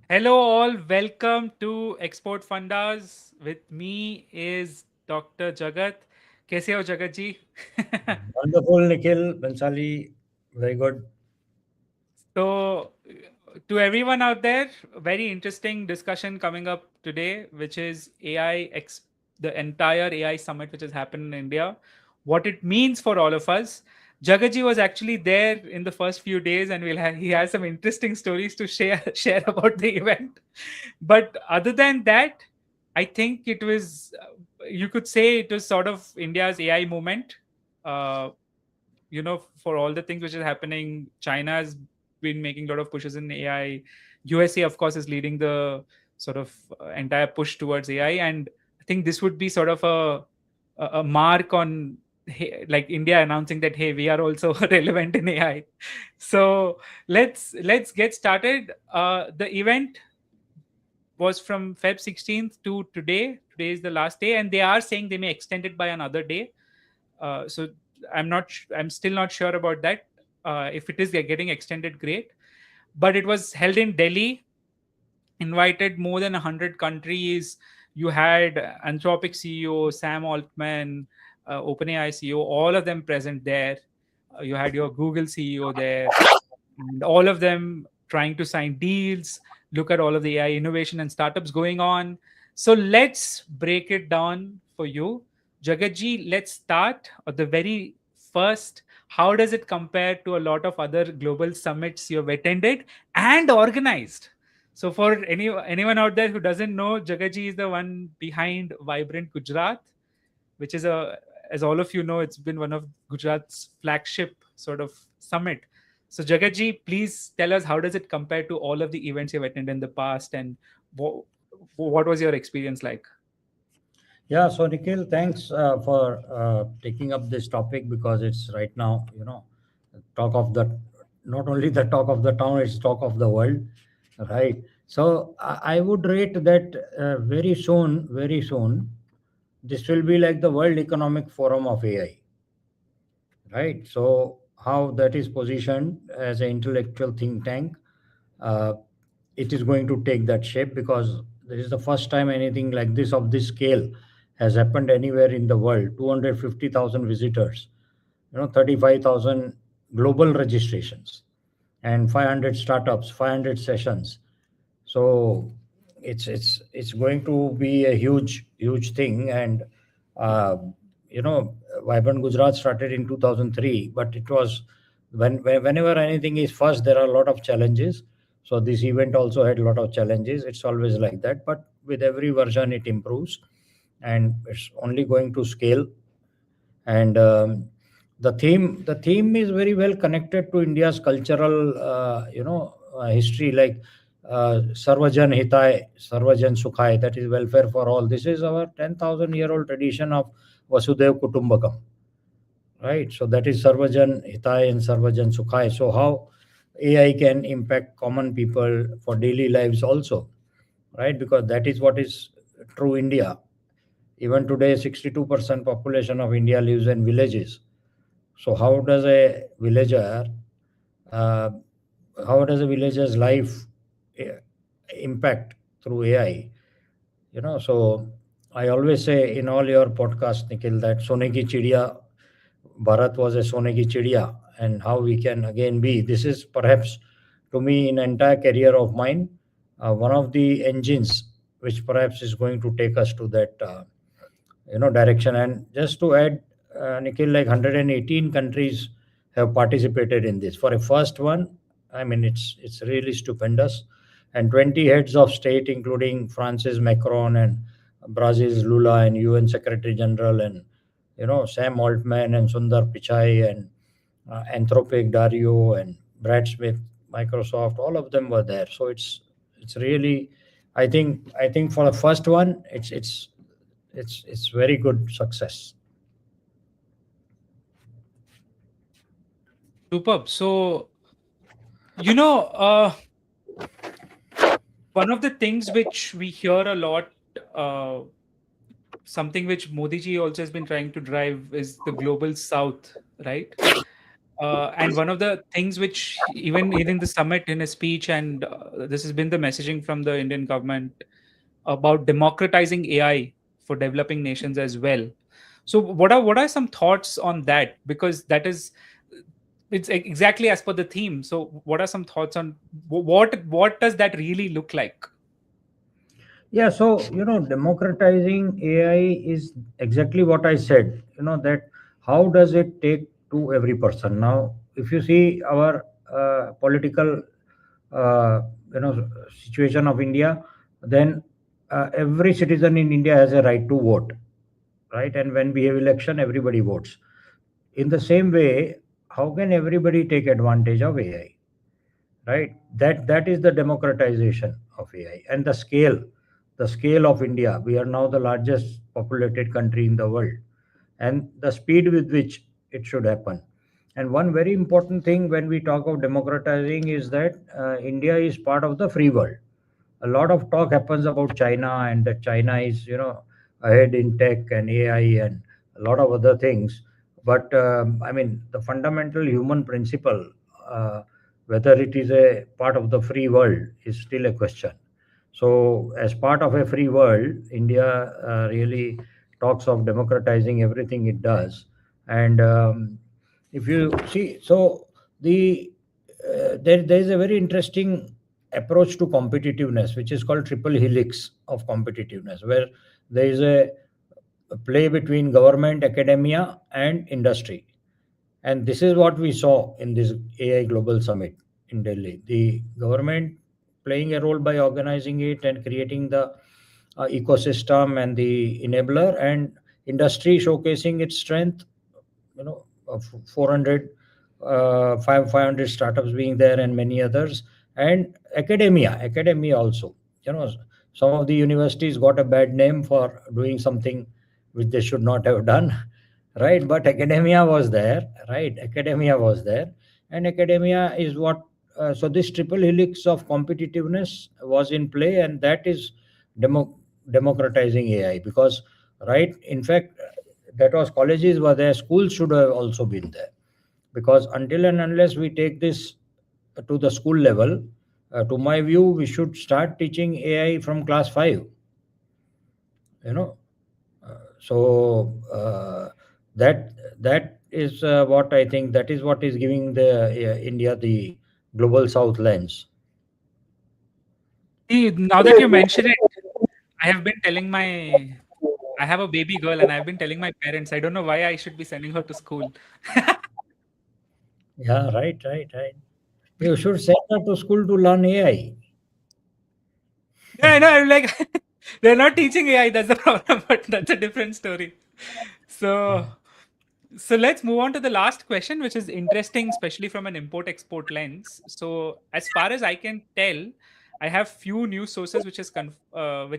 Hello, all. Welcome to Export Fundas. With me is Dr. Jagat. कैसे हो जगत जी? Wonderful, Nikhil, Bensali, very good. So, to everyone out there, very interesting discussion coming up today, which is the entire AI summit which has happened in India, what it means for all of us. Jagaji was actually there in the first few days, and he has some interesting stories to share share about the event. But other than that, I think it was you could say it was sort of India's AI movement. Uh, for all the things which is happening, China has been making a lot of pushes in AI. USA, of course, is leading the sort of entire push towards AI, and I think this would be sort of a mark on like India announcing that hey, we are also relevant in AI. So let's get started. The event was from Feb 16th to today. Today is the last day, and they are saying they may extend it by another day. So I'm still not sure about that. If it is getting extended, great. But it was held in Delhi, invited more than 100 countries. You had Anthropic CEO Sam Altman, OpenAI CEO, all of them present there. You had your Google CEO there, and all of them trying to sign deals, look at all of the AI innovation and startups going on. So let's break it down for you. Jagatji, let's start at the very first. How does it compare to a lot of other global summits you've attended and organized? So for anyone out there who doesn't know, Jagatji is the one behind Vibrant Gujarat, which is as all of you know, it's been one of Gujarat's flagship sort of summit. So Jagatji, please tell us how does it compare to all of the events you've attended in the past, and what was your experience like? Yeah, so Nikhil, thanks for taking up this topic because it's right now, talk of the, not only the talk of the town, it's talk of the world, right? So I would rate that very soon, this will be like the World Economic Forum of AI, right? So how that is positioned as an intellectual think tank, uh, it is going to take that shape because this is the first time anything like this of this scale has happened anywhere in the world. 250,000 visitors, 35,000 global registrations, and 500 startups, 500 sessions. So it's going to be a huge thing. And uh, you know Vibrant Gujarat started in 2003, but it was whenever anything is first, there are a lot of challenges. So this event also had a lot of challenges. It's always like that, but with every version it improves, and it's only going to scale. And the theme is very well connected to India's cultural history, like sarvajan hitai, sarvajan sukhai, that is welfare for all. This is our 10,000 year old tradition of vasudev kutumbakam, right? So that is sarvajan hitai and sarvajan sukhai. So how AI can impact common people for daily lives also, right? Because that is what is true India. Even today, 62% population of India lives in villages. So uh, how does a villager's life eh, impact through AI? So I always say in all your podcasts, Nikhil, that Sone ki Chidiya, Bharat was a Sone ki Chidiya, and how we can again be. This is perhaps, to me, in entire career of mine, one of the engines which perhaps is going to take us to that direction. And just to add, Nikhil, like 118 countries have participated in this. For a first one, I mean, it's really stupendous. And 20 heads of state, including Francis Macron and Brazil's Lula and UN Secretary General, and Sam Altman and Sundar Pichai and Anthropic Dario and Brad Smith, Microsoft, all of them were there. So it's really, I think for the first one, it's very good success. Superb. So you know, one of the things which we hear a lot, uh, something which Modi ji also has been trying to drive is the global South, right? And one of the things which even in the summit in a speech, and this has been the messaging from the Indian government about democratizing AI for developing nations as well. So what are some thoughts on that? Because that is it's exactly as per the theme. So what are some thoughts on what does that really look like? Yeah, so democratizing AI is exactly what I said. That how does it take to every person? Now, if you see our political uh, situation of India, then every citizen in India has a right to vote, right? And when we have election, everybody votes. In the same way, how can everybody take advantage of AI? Right, that is the democratization of AI. And the scale of India, we are now the largest populated country in the world, and the speed with which it should happen. And one very important thing when we talk of democratizing is that India is part of the free world. A lot of talk happens about China, and that China is ahead in tech and AI and a lot of other things. But I mean, the fundamental human principle, uh, whether it is a part of the free world, is still a question. So, as part of a free world, India really talks of democratizing everything it does. And if you see, so there is a very interesting approach to competitiveness, which is called triple helix of competitiveness, where there is a play between government, academia, and industry. And this is what we saw in this AI Global Summit in Delhi. The government playing a role by organizing it and creating the ecosystem and the enabler, and industry showcasing its strength, of 400 500 startups being there and many others. And academia also, you know some of the universities got a bad name for doing something which they should not have done. Right, but academia was there. Right, academia was there. And academia is what, so this triple helix of competitiveness was in play, and that is democratizing AI. Because, right, in fact, that was, colleges were there, schools should have also been there. Because until and unless we take this to the school level, to my view, we should start teaching AI from class 5. You know, so that is what I think. That is what is giving the India the global South lens. See, now that you mention it, I have been telling my I have a baby girl, and I've been telling my parents I don't know why I should be sending her to school. Yeah, right. You should send her to school to learn AI. Yeah, I know. I'm like, they're not teaching AI. That's the problem, but that's a different story. So, so let's move on to the last question, which is interesting, especially from an import-export lens. So, as far as I can tell, I have few news sources which is confirmed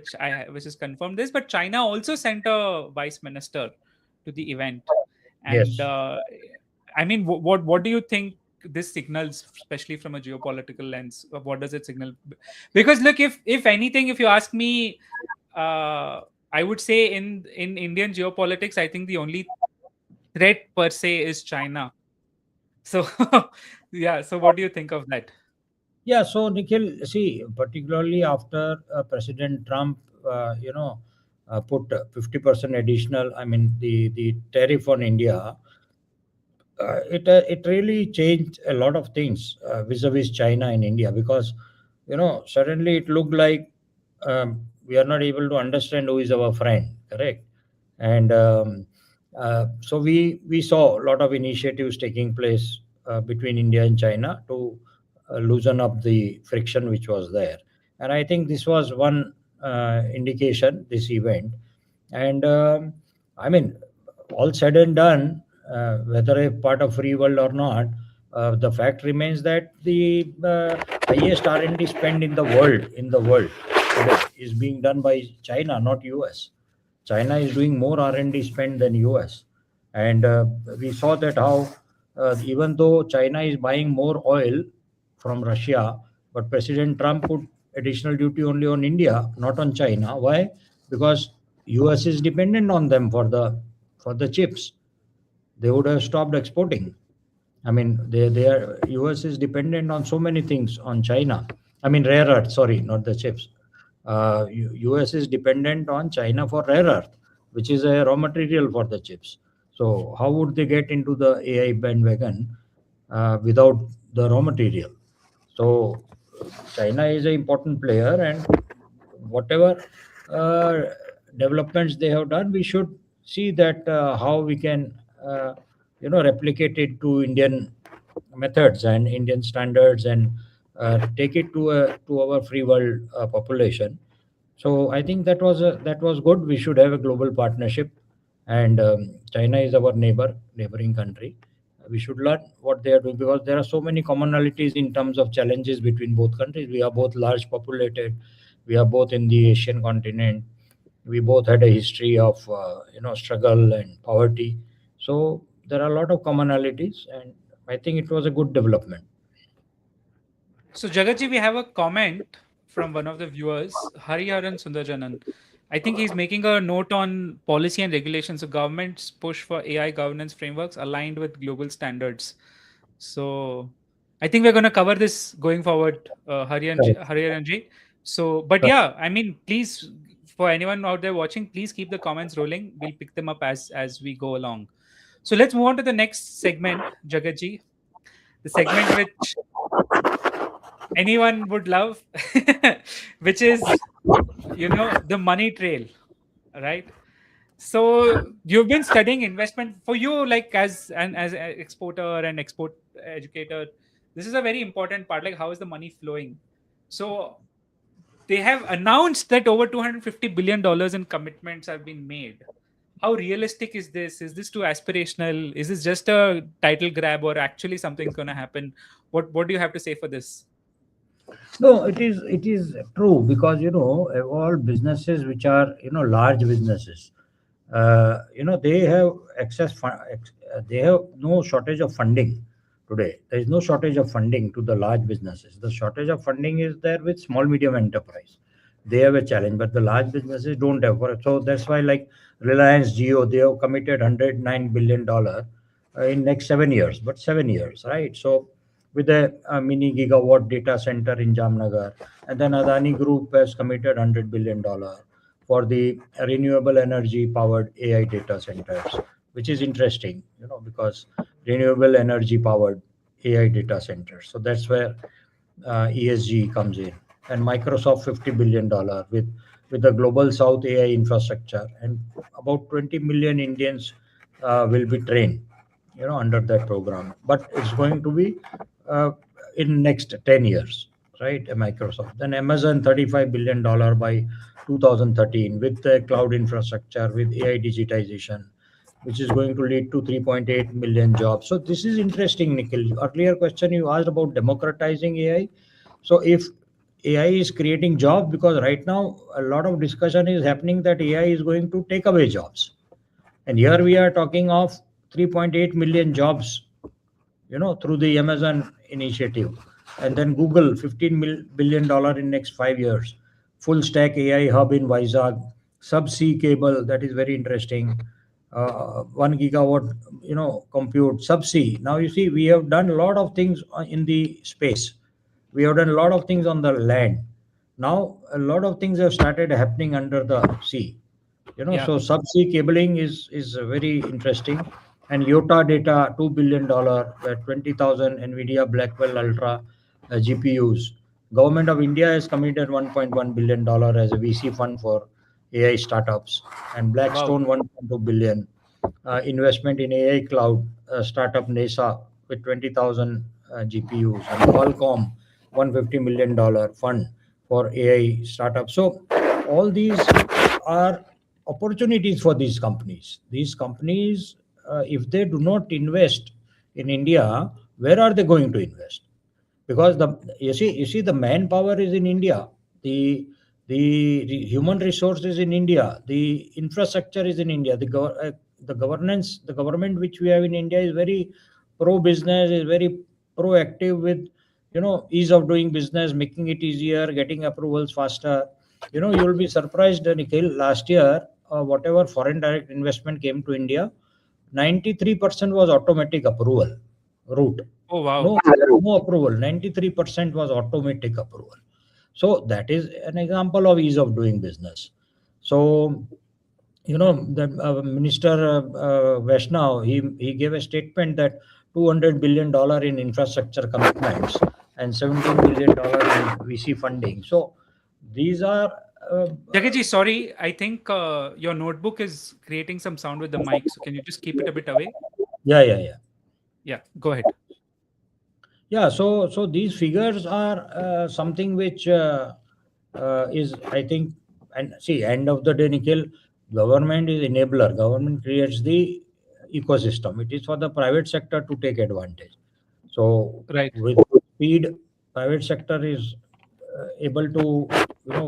this, but China also sent a vice minister to the event, and Yes. I mean, what do you think this signals, especially from a geopolitical lens? What does it signal? Because look, if anything, if you ask me, uh, I would say in Indian geopolitics, I think the only threat per se is China. So yeah. So what do you think of that? Yeah, so Nikhil, see, particularly after President Trump, put 50% additional, I mean, the tariff on India, it really changed a lot of things vis-a-vis China and India. Because suddenly it looked like we are not able to understand who is our friend, correct? And so we saw a lot of initiatives taking place between India and China to loosen up the friction which was there. And I think this was one indication, this event. And I mean, all said and done, whether a part of free world or not, the fact remains that the highest R&D spend in the world today is being done by China, not US. China is doing more R&D spend than US. And we saw that how, even though China is buying more oil from Russia, but President Trump put additional duty only on India, not on China. Why? Because US is dependent on them for the chips. They would have stopped exporting. I mean, they are US is dependent on so many things on China. I mean, rare earth. Sorry, not the chips. US is dependent on China for rare earth, which is a raw material for the chips. So how would they get into the AI bandwagon without the raw material? So China is an important player, and whatever uh, developments they have done, we should see that how we can replicate it to Indian methods and Indian standards, and take it to our free world population. So I think that was good. We should have a global partnership, and China is our neighboring country. We should learn what they are doing, because there are so many commonalities in terms of challenges between both countries. We are both large populated. We are both in the Asian continent. We both had a history of struggle and poverty. So there are a lot of commonalities, and I think it was a good development. So Jagatji, we have a comment from one of the viewers, Hariharan Sundarjanan. I think he's making a note on policy and regulations. So government's push for AI governance frameworks aligned with global standards. So I think we're going to cover this going forward, Correct. Hariharanji. So, but yeah, I mean, please, for anyone out there watching, please keep the comments rolling. We'll pick them up as we go along. So let's move on to the next segment, Jagatji. The segment which anyone would love, which is, the money trail, right? So you've been studying investment. For you, like as an exporter and export educator, this is a very important part. Like, how is the money flowing? So they have announced that over $250 billion in commitments have been made. How realistic is this? Is this too aspirational? Is this just a title grab, or actually something's going to happen? What do you have to say for this? No, it is true, because all businesses which are large businesses, they have they have no shortage of funding today. There is no shortage of funding to the large businesses. The shortage of funding is there with small medium enterprise. They have a challenge, but the large businesses don't have. So that's why, like Reliance Geo, they have committed $109 billion in next 7 years, but 7 years, right? So with a mini gigawatt data center in Jamnagar, and then Adani Group has committed $100 billion for the renewable energy powered AI data centers, which is interesting, because renewable energy powered AI data centers. So that's where ESG comes in, and Microsoft $50 billion with the global South AI infrastructure, and about 20 million Indians will be trained, under that program. But it's going to be uh, in next 10 years, right? Microsoft. Then Amazon $35 billion by 2013 with the cloud infrastructure, with AI digitization, which is going to lead to 3.8 million jobs. So this is interesting, Nikhil. Earlier question you asked about democratizing AI. So if AI is creating jobs, because right now a lot of discussion is happening that AI is going to take away jobs. And here we are talking of 3.8 million jobs, through the Amazon initiative. And then Google, $15 billion in next 5 years. Full stack AI hub in Vizag, subsea cable, that is very interesting. 1 gigawatt, compute subsea. Now you see, we have done a lot of things in the space. We have done a lot of things on the land. Now a lot of things have started happening under the sea. Yeah. So subsea cabling is very interesting. And Yota Data, $2 billion, 20,000 Nvidia Blackwell Ultra GPUs. Government of India has committed $1.1 billion as a VC fund for AI startups, and Wow. Blackstone 1.2 billion investment in AI cloud startup NASA with 20,000 GPUs, and Qualcomm $150 million fund for AI startups. So all these are opportunities for these companies. These companies, if they do not invest in India, where are they going to invest? Because you see the manpower is in India, the the human resource is in India, the infrastructure is in India, the governance, the government which we have in India is very pro business, is very proactive with ease of doing business, making it easier, getting approvals faster. You'll be surprised, Nikhil. Last year, whatever foreign direct investment came to India, 93% was automatic approval. route. Oh wow. No approval. 93% was automatic approval. So that is an example of ease of doing business. So the minister Vaishnav, he gave a statement that $200 billion in infrastructure commitments and $17 billion in VC funding. So these are uh, Jagatji, sorry, I think your notebook is creating some sound with the mic. So can you just keep it a bit away? yeah. Yeah, go ahead. Yeah, so these figures are something which is, I think, and see, end of the day, Nikhil, government is enabler. Government creates the ecosystem. It is for the private sector to take advantage. So Right. with speed, private sector is able to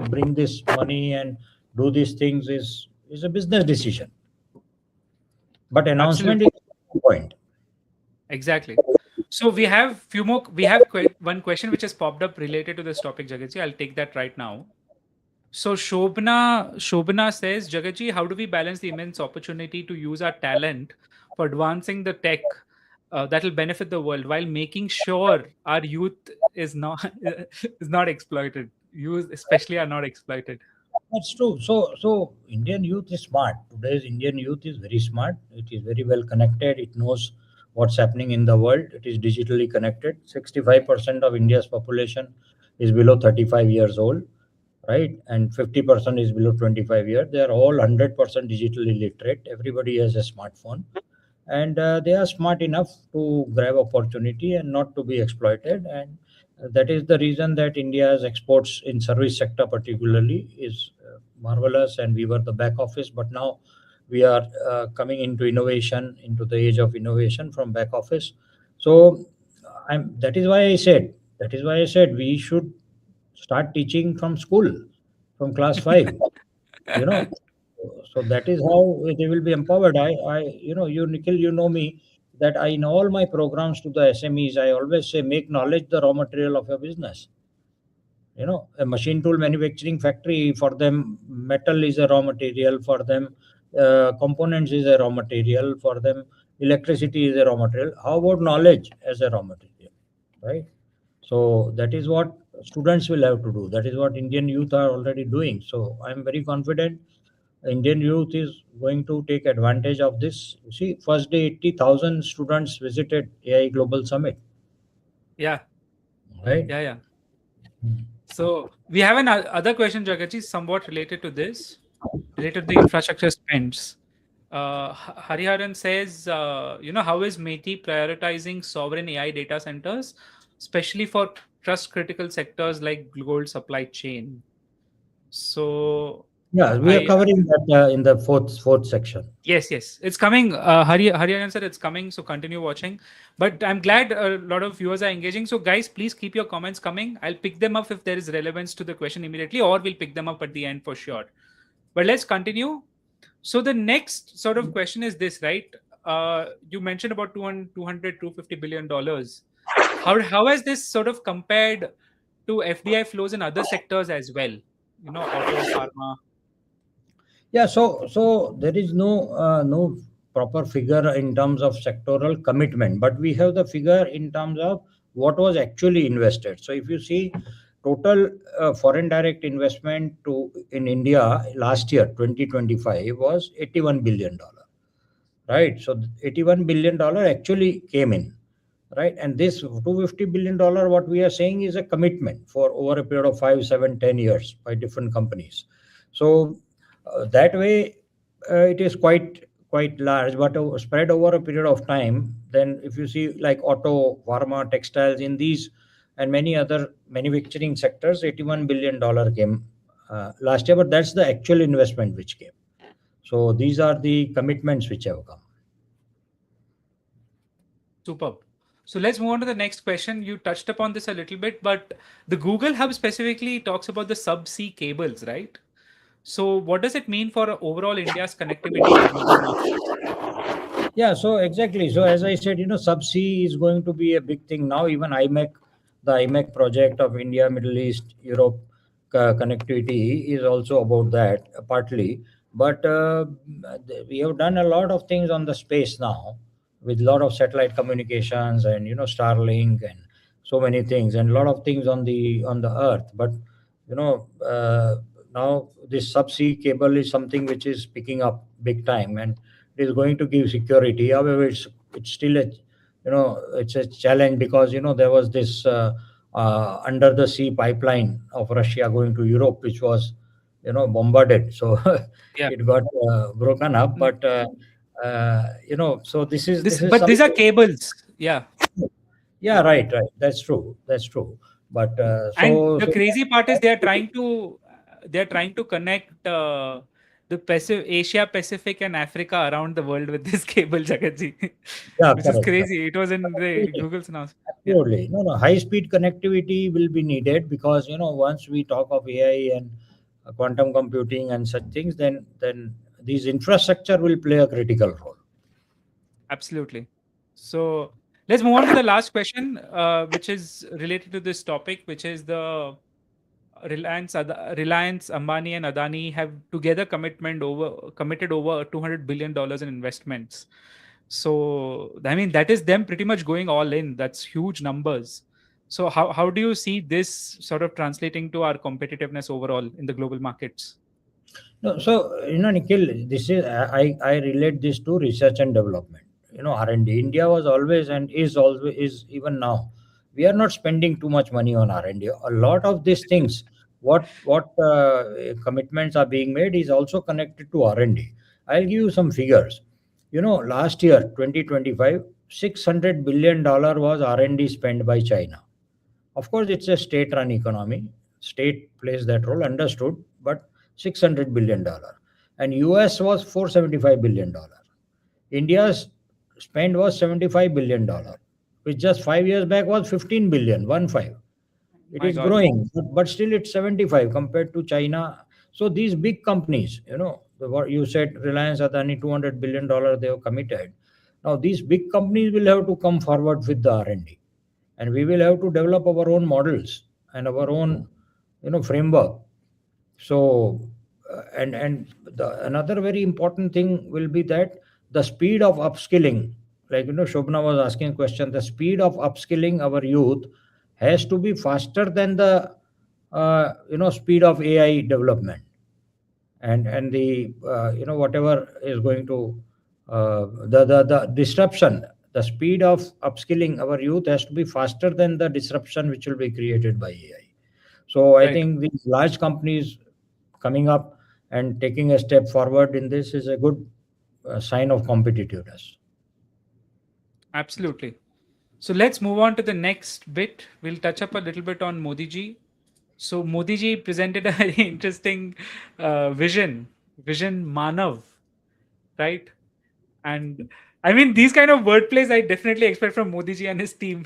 bring this money and do these things is a business decision. But announcement is Absolutely. the point. Exactly. So we have few more. We have one question which has popped up related to this topic, Jagatji. I'll take that right now. So Shobana says, Jagatji, how do we balance the immense opportunity to use our talent for advancing the tech that will benefit the world while making sure our youth is not is not exploited? Youth especially are not exploited. That's true. So Indian youth is smart. Today's Indian youth is very smart. It is very well connected. It knows what's happening in the world. It is digitally connected. 65% of India's population is below 35 years old, right? And 50% is below 25 years. They are all 100% digitally literate. Everybody has a smartphone, and they are smart enough to grab opportunity and not to be exploited. And that is the reason that India's exports in service sector particularly is marvelous, and we were the back office, but now we are coming into innovation, into the age of innovation from back office. So that is why I said we should start teaching from school, from class 5, you know so that is how they will be empowered. You, Nikhil, you know me, that I, in all my programs to the SMEs, I always say, make knowledge the raw material of your business. A machine tool manufacturing factory, for them metal is a raw material, for them components is a raw material, for them electricity is a raw material. How about knowledge as a raw material, right? So that is what students will have to do. That is what Indian youth are already doing. So I'm very confident Indian youth is going to take advantage of this. You see, first day 80,000 students visited AI Global Summit, Yeah, right? yeah. So we have an other question, Jagaji, somewhat related to this, related to the infrastructure spends. Hariharan says, how is METI prioritizing sovereign AI data centers, especially for trust critical sectors like gold supply chain? So Yeah, we are I covering that in the fourth section. yes, it's coming. Hariharan said it's coming, so continue watching. But I'm glad a lot of viewers are engaging. So guys, please keep your comments coming. I'll pick them up if there is relevance to the question immediately, or we'll pick them up at the end for sure. But let's continue. So the next sort of question is this, right? You mentioned about 200, $250 billion. How has this sort of compared to FDI flows in other sectors as well? Auto, pharma. Yeah, so there is no proper figure in terms of sectoral commitment, but we have the figure in terms of what was actually invested. So if you see total foreign direct investment to in India last year, 2025, was $81 billion, right? So $81 billion actually came in, right? And this $250 billion, what we are saying, is a commitment for over a period of 5, 7, 10 years by different companies. So that way, it is quite large, but spread over a period of time. Then, if you see like auto, pharma, textiles, in these and many other manufacturing sectors, $81 billion came last year. But that's the actual investment which came. So these are the commitments which have come. Superb. So let's move on to the next question. You touched upon this a little bit, but the Google Hub specifically talks about the subsea cables, right? So what does it mean for overall India's connectivity to global markets? Yeah, so exactly. So as I said, subsea is going to be a big thing now. Even IMEC, the IMEC project of India, Middle East, Europe connectivity is also about that partly. But we have done a lot of things on the space now. with a lot of satellite communications and Starlink and so many things and a lot of things on the earth. But you know now this subsea cable is something which is picking up big time, and it is going to give security. However, it's still a it's a challenge, because there was this under the sea pipeline of Russia going to Europe, which was bombarded. So Yeah. it got broken up. Mm, But so this is but these are something. cables. Yeah. Yeah, Yeah. right. That's true. That's true. But And so the so crazy part is they're trying to connect the Asia Pacific and Africa around the world with this cable, Jagatji, yeah, which is correct. Correct. crazy. It was in the Absolutely. Google's announcement. Yeah, Absolutely. No, no. High speed connectivity will be needed, because once we talk of AI and quantum computing and such things, then these infrastructure will play a critical role. absolutely. So let's move on to the last question, which is related to this topic, which is the Reliance, Ambani, and Adani have together committed over $200 billion in investments. So I mean that is them pretty much going all in. That's huge numbers. So how do you see this sort of translating to our competitiveness overall in the global markets? No, so Nikhil, this is I relate this to research and development. R&D. India was always and is always is even now. We are not spending too much money on R&D. A lot of these things, what commitments are being made, is also connected to R&D. I'll give you some figures. Last year, 2025, $600 billion was R&D spent by China. Of course, it's a state-run economy. State plays that role, understood, but $600 billion. And US was $475 billion. India's spend was $75 billion, which just 5 years back was 15 billion, 1 5. It My is God, growing, but still it's 75 compared to China. So these big companies, what you said, Reliance, Adani, $200 billion they have committed. Now these big companies will have to come forward with the R&D, and we will have to develop our own models and our own framework. So another very important thing will be that the speed of upskilling, like Shobna was asking a question, the speed of upskilling our youth has to be faster than the speed of AI development, and the whatever is going to the disruption. The speed of upskilling our youth has to be faster than the disruption which will be created by AI. So I right? think these large companies coming up and taking a step forward in this is a good sign of competitiveness. Absolutely. So let's move on to the next bit. We'll touch up a little bit on Modi ji. So Modi ji presented a very interesting vision Manav, right? And I mean, these kind of wordplays I definitely expect from Modi ji and his team.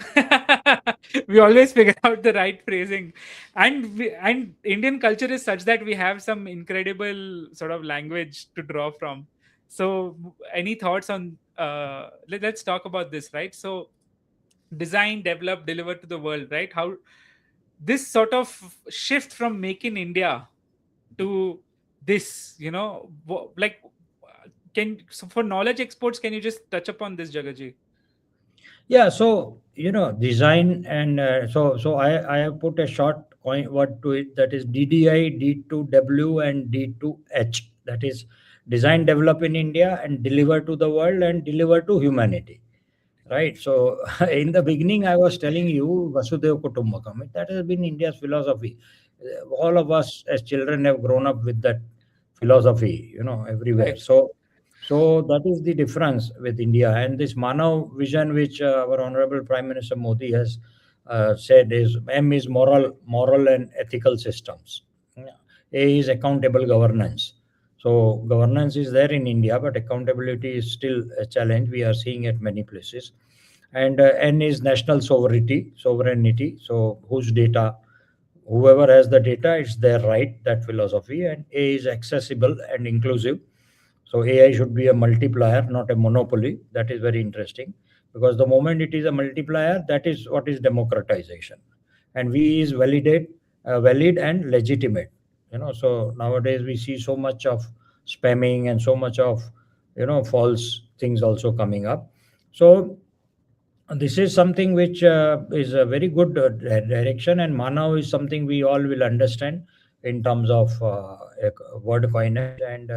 We always figure out the right phrasing, and Indian culture is such that we have some incredible sort of language to draw from. So, any thoughts on? Let's talk about this, right? So, design, develop, deliver to the world, right? How this sort of shift from make in India to this, like can so for knowledge exports, can you just touch upon this, Jagaji? Yeah, so design, and so I have put a short coin word to it, that is DDI, D2W, and D2H. That is design, develop in India, and deliver to the world, and deliver to humanity. Right. So in the beginning, I was telling you Vasudev Kutumbakam. That has been India's philosophy. All of us as children have grown up with that philosophy, everywhere. Right. So that is the difference with India. And this Manav vision, which our Honorable Prime Minister Modi has said, is M is moral and ethical systems. Yeah. A is accountable governance. So governance is there in India, but accountability is still a challenge. We are seeing at many places. And N is national sovereignty. So whose data, whoever has the data, it's their right. That philosophy. And A is accessible and inclusive. So AI should be a multiplier, not a monopoly. That is very interesting, because the moment it is a multiplier, that is what is democratization. And V is valid and legitimate. So nowadays we see so much of spamming and so much of false things also coming up. So this is something which is a very good direction, and Manav is something we all will understand in terms of word coinage. And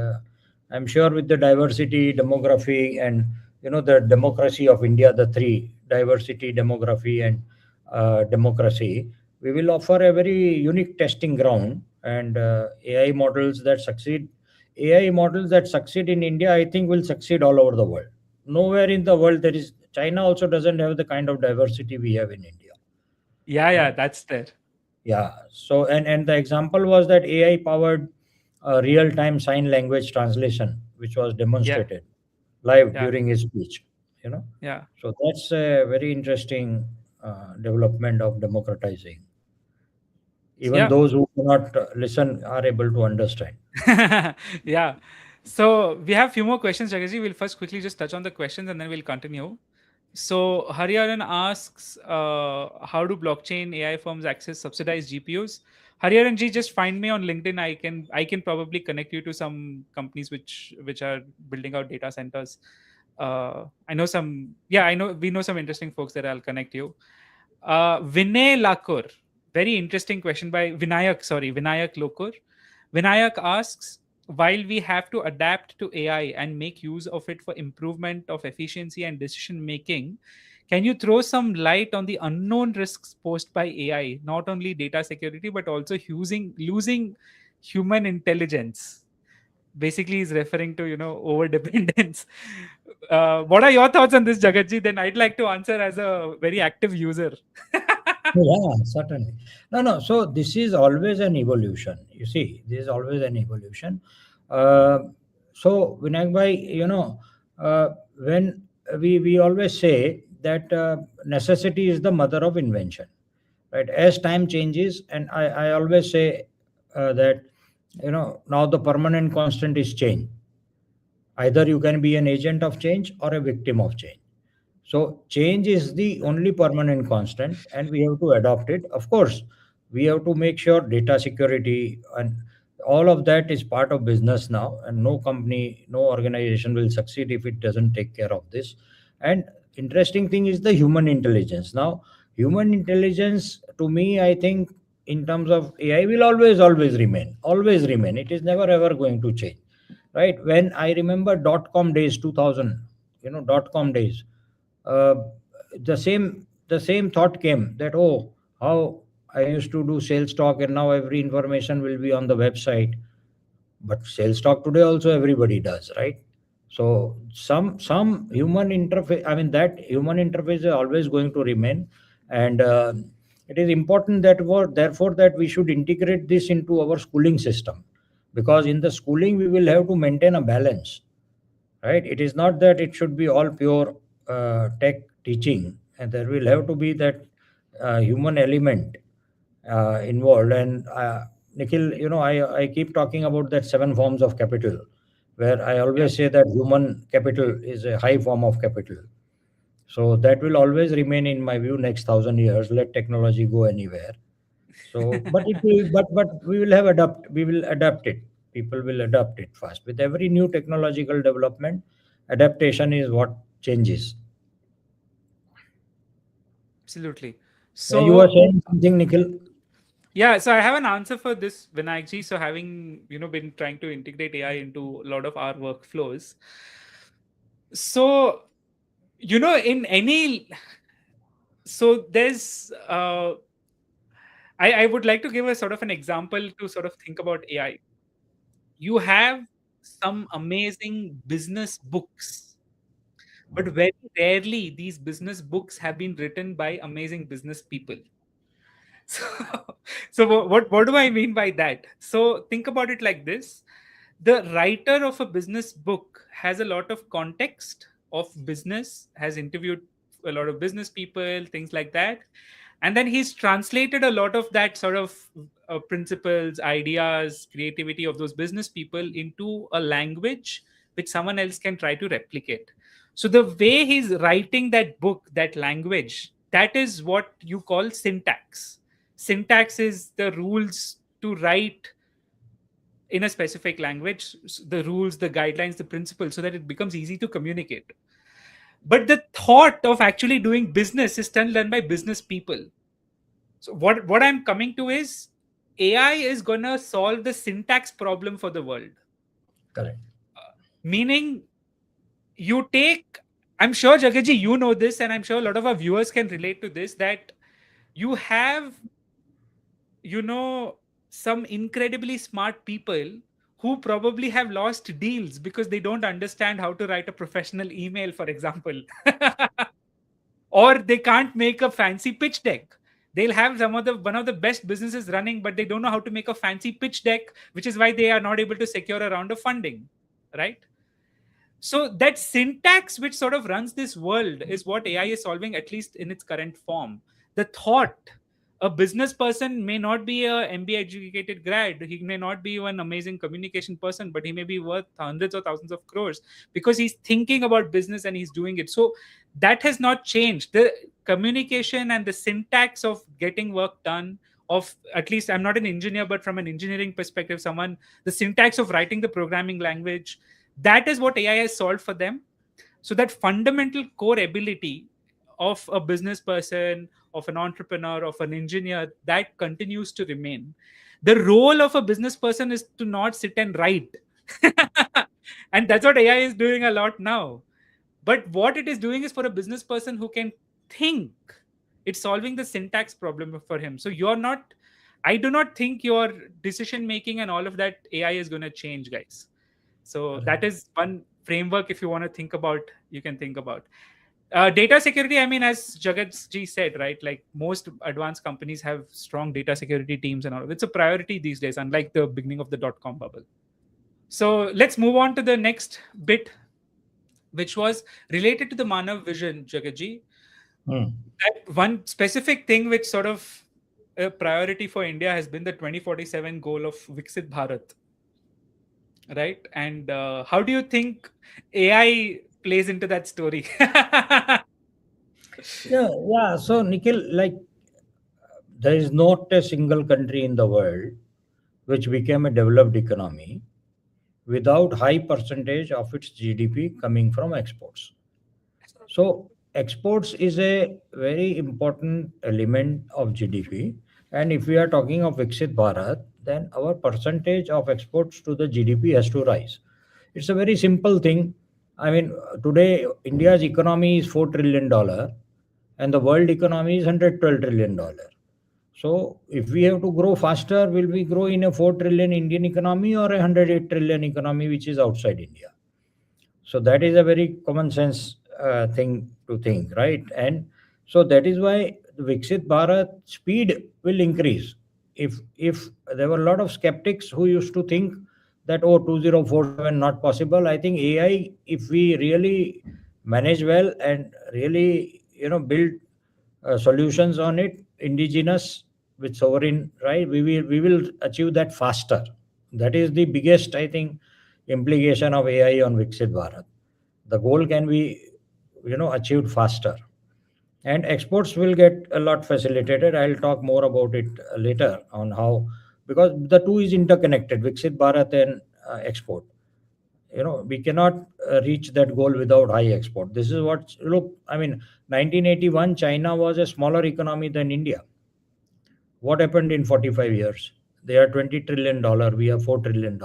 I'm sure with the diversity, demography, and the democracy of India, the three: diversity, demography, and democracy, we will offer a very unique testing ground. And AI models that succeed, AI models that succeed in India, I think will succeed all over the world. Nowhere in the world there is. China also doesn't have the kind of diversity we have in India. Yeah, You yeah, know, that's there. yeah. So and the example was that AI powered real time sign language translation, which was Yeah, demonstrated live yeah, during his speech. You know, yeah, so that's a very interesting development of democratizing. Even yeah. those who cannot listen are able to understand. Yeah. So we have few more questions, Jagaji. We'll first quickly just touch on the questions and then we'll continue. So Hariharan asks, how do blockchain AI firms access subsidized GPUs? Hariharan ji, just find me on LinkedIn. I can probably connect you to some companies which are building out data centers. I know some. Yeah, I know we know some interesting folks that I'll connect you. Vinay Lakur, very interesting question by Vinayak. Sorry, Vinayak Lokur. Vinayak asks, while we have to adapt to AI and make use of it for improvement of efficiency and decision making, can you throw some light on the unknown risks posed by AI, not only data security, but also losing human intelligence? Basically, is referring to over dependence. What are your thoughts on this, Jagatji? Then I'd like to answer as a very active user. Yeah, certainly. No, no. So this is always an evolution. You see, this is always an evolution. Uh, so Vinayak bhai, when we always say that necessity is the mother of invention, right? As time changes, and I always say that now the permanent constant is change. Either you can be an agent of change or a victim of change. So change is the only permanent constant, and we have to adopt it. Of course, we have to make sure data security and all of that is part of business now, and no company, no organization will succeed if it doesn't take care of this. And interesting thing is the human intelligence. Now, human intelligence, to me, I think in terms of AI will always remain, always remain. It is never ever going to change, right? When I remember dot com days, 2000, dot com days, uh, the same thought came that, oh, how I used to do sales talk and now every information will be on the website. But sales talk today also everybody does, right? So some human interface, I mean, that human interface is always going to remain. And it is important that therefore that we should integrate this into our schooling system, because in the schooling we will have to maintain a balance, right? It is not that it should be all pure tech teaching, and there will have to be that human element involved. And Nikhil, I keep talking about that seven forms of capital, where I Yeah. always say that human capital is a high form of capital. So that will always remain in my view next 1,000 years. Let technology go anywhere. So, but it will, but we will have adapt. We will adapt it. People will adapt it fast. With every new technological development, adaptation is what changes. Absolutely. Yeah, you were So saying something, Nikhil. yeah, so I have an answer for this, Vinayakji. So having been trying to integrate AI into a lot of our workflows. So in any, so there's I would like to give a sort of an example to sort of think about AI. You have some amazing business books, but very rarely these business books have been written by amazing business people. So, so what do I mean by that? So think about it like this: the writer of a business book has a lot of context of business, has interviewed a lot of business people, things like that, and then he's translated a lot of that sort of principles, ideas, creativity of those business people into a language which someone else can try to replicate. So the way he's writing that book, that language, that is what you call syntax. Syntax is the rules to write in a specific language, the rules, the guidelines, the principles, so that it becomes easy to communicate. but the thought of actually doing business is still done by business people. So what I'm coming to is AI is gonna solve the syntax problem for the world. Correct. Meaning, you take, I'm sure Jagaji, you know this, and I'm sure a lot of our viewers can relate to this, that you have, you know, some incredibly smart people who probably have lost deals because they don't understand how to write a professional email, for example. Or they can't make a fancy pitch deck. They'll have some of the one of the best businesses running, but they don't know how to make a fancy pitch deck, which is why they are not able to secure a round of funding, right? So that syntax which sort of runs this world is what AI is solving, at least in its current form. The thought, a business person may not be a MBA educated grad, he may not be an amazing communication person, but he may be worth hundreds or thousands of crores because he's thinking about business and he's doing it. So that has not changed. The communication and the syntax of getting work done, of, at least I'm not an engineer, but from an engineering perspective, someone, the syntax of writing the programming language, that is what AI has solved for them. So that fundamental core ability of a business person, of an entrepreneur, of an engineer, that continues to remain. The role of a business person is to not sit and write. And that's what AI is doing a lot now. But what it is doing is, for a business person who can think, it's solving the syntax problem for him. So you're not, I do not think your decision making and all of that AI is going to change, guys. So Correct. that is one framework, if you want to think about, you can think about. Data security, I mean, as Jagat ji said, right? Like most advanced companies have strong data security teams and all. It's a priority these days, unlike the beginning of the dot-com bubble. So let's move on to the next bit, which was related to the Manav vision, Jagat ji. Hmm. That one specific thing which sort of a priority for India has been the 2047 goal of Viksit Bharat, right? And how do you think AI plays into that story? Yeah, yeah. So, Nikhil, like, there is not a single country in the world which became a developed economy without high percentage of its GDP coming from exports. So exports is a very important element of GDP. And if we are talking of Viksit Bharat, then our percentage of exports to the GDP has to rise. It's a very simple thing. I mean, today India's economy is $4 trillion and the world economy is $112 trillion. So if we have to grow faster, will we grow in a 4 trillion Indian economy or a 108 trillion economy which is outside India? So that is a very common sense thing to think, right? And so that is why the Viksit Bharat speed will increase. If there were a lot of skeptics who used to think that, oh, 2047 not possible, I think AI, if we really manage well and really build solutions on it, indigenous with sovereign, right, we will achieve that faster. That is the biggest, I think, implication of AI on Viksit Bharat. The goal can be achieved faster, and exports will get a lot facilitated. I'll talk more about it later on how, because the two is interconnected, Viksit Bharat and export. We cannot reach that goal without high export. This is what, look, I mean, 1981 China was a smaller economy than India. What happened in 45 years? They are $20 trillion, we are $4 trillion.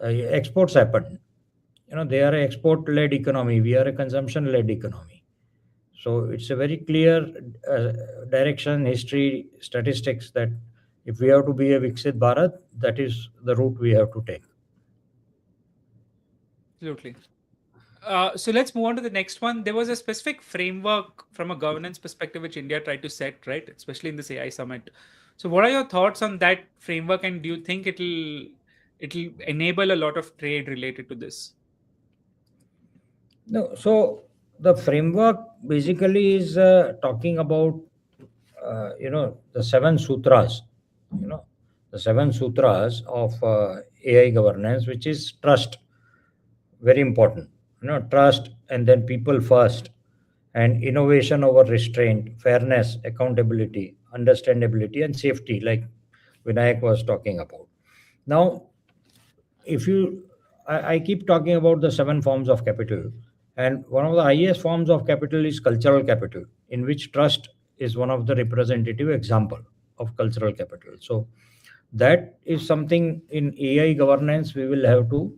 Exports happened. They are an export led economy, we are a consumption led economy. So it's a very clear uh, direction, history, statistics, that if we have to be a Viksit Bharat, that is the route we have to take. Absolutely. So let's move on to the next one. There was a specific framework from a governance perspective which India tried to set, right? Especially in this AI summit. So what are your thoughts on that framework, and do you think it'll enable a lot of trade related to this? No, so the framework basically is talking about the seven sutras, you know, the seven sutras of AI governance, which is trust, very important. Trust, and then people first, and innovation over restraint, fairness, accountability, understandability, and safety, like Vinayak was talking about. Now, if you, I keep talking about the seven forms of capital, And one of the highest forms of capital is cultural capital, in which trust is one of the representative example of cultural capital. So that is something in AI governance we will have to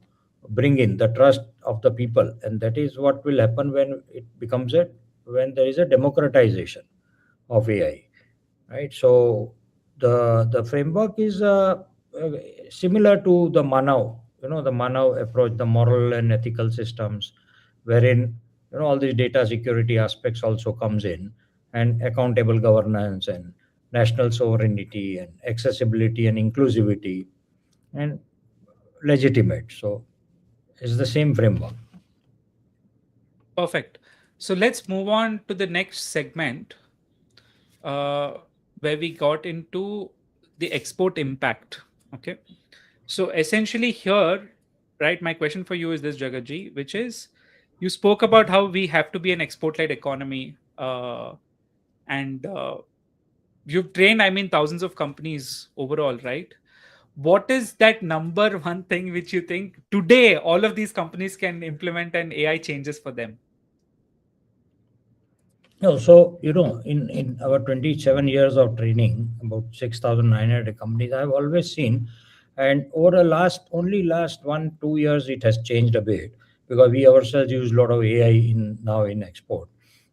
bring in the trust of the people, and that is what will happen when it becomes a when there is a democratization of AI, right? So the framework is uh, similar to the Manav, the Manav approach, the moral and ethical systems, wherein all these data security aspects also comes in, and accountable governance and national sovereignty and accessibility and inclusivity and legitimate. So it's the same framework. Perfect. So let's move on to the next segment, uh, where we got into the export impact. Okay. So essentially, here, right, my question for you is this, Jagatji, which is you spoke about how we have to be an export led economy. And you've trained, I mean, thousands of companies overall, right? What is that number one thing which you think today all of these companies can implement and AI changes for them? No, so in our 27 years of training, about 6,900 companies, I've always seen, and over the last 1 2 years, it has changed a bit because we ourselves use a lot of AI in export.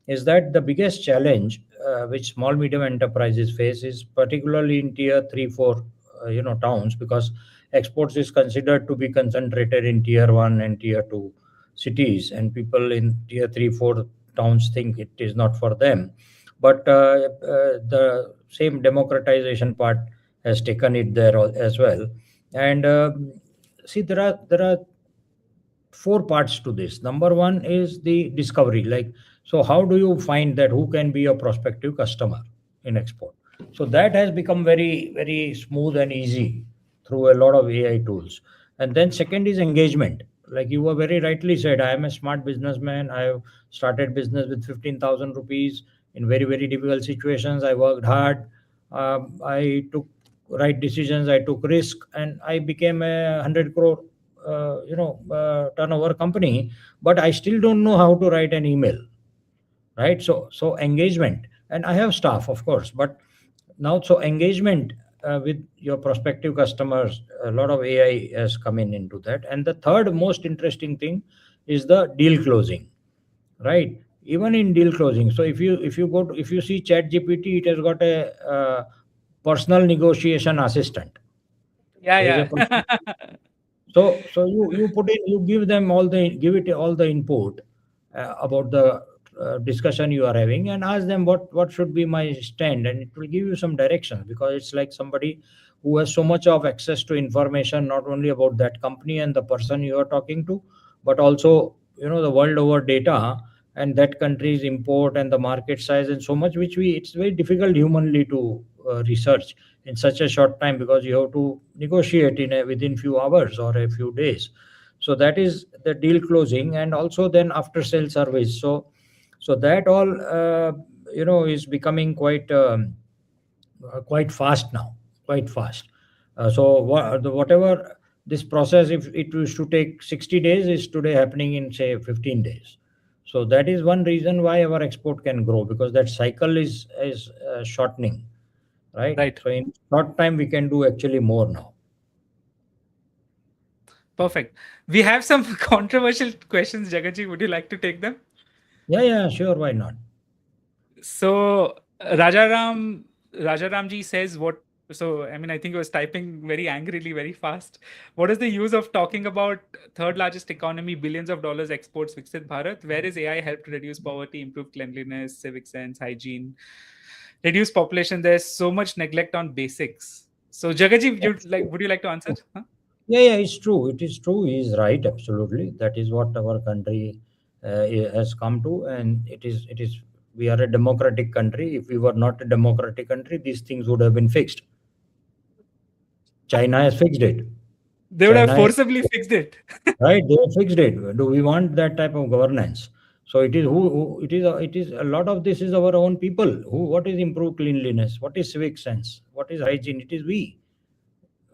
Is that the biggest challenge which small medium enterprises face is particularly in tier 3 4 towns, because exports is considered to be concentrated in tier 1 and tier 2 cities, and people in tier 3 4 towns think it is not for them. But the same democratization part has taken it there as well. And see, there are four parts to this. Number one is the discovery. Like, so how do you find that who can be a prospective customer in export? So that has become very, very smooth and easy through a lot of AI tools. And then second is engagement. Like you were very rightly said, I am a smart businessman. I have started business with 15,000 rupees in very, very difficult situations. I worked hard. I took right decisions. I took risk, and I became a 100 crore turnover company. But I still don't know how to write an email, right? So engagement, and I have staff, of course, but now so engagement with your prospective customers, a lot of AI has come in into that. And the third most interesting thing is the deal closing, right? Even in deal closing, so if you see chat gpt, it has got a personal negotiation assistant. Yeah, There is a yeah. person. So you put in, you give it all the input about the discussion you are having, and ask them what should be my stand, and it will give you some directions, because it's like somebody who has so much of access to information, not only about that company and the person you are talking to, but also the world over data, and that country's import and the market size and so much, which we it's very difficult humanly to research in such a short time, because you have to negotiate within few hours or a few days. So that is the deal closing, and also then after sale service. So that all is becoming quite fast now, quite fast. Whatever this process, if it used to take 60 days, is today happening in say 15 days. So that is one reason why our export can grow, because that cycle is shortening, right? Right. So in short time we can do actually more now. Perfect. We have some controversial questions, Jagatji. Would you like to take them? Yeah, sure, why not? So Rajaramji says what? So I mean, I think he was typing very angrily, very fast. What is the use of talking about third largest economy, billions of dollars exports, Viksit Bharat? Where is AI helped reduce poverty, improve cleanliness, civic sense, hygiene, reduce population? There's so much neglect on basics. So Jagaji, you That's like? true. Would you like to answer? Huh? Yeah, it's true. It is true. He is right. Absolutely. That is what our country has come to, and it is. We are a democratic country. If we were not a democratic country, these things would have been fixed. China has fixed it. They would have China, forcibly fixed it. right? They have fixed it. Do we want that type of governance? So it is it is a lot of this is our own people. Who what is improved cleanliness? What is civic sense? What is hygiene? It is we.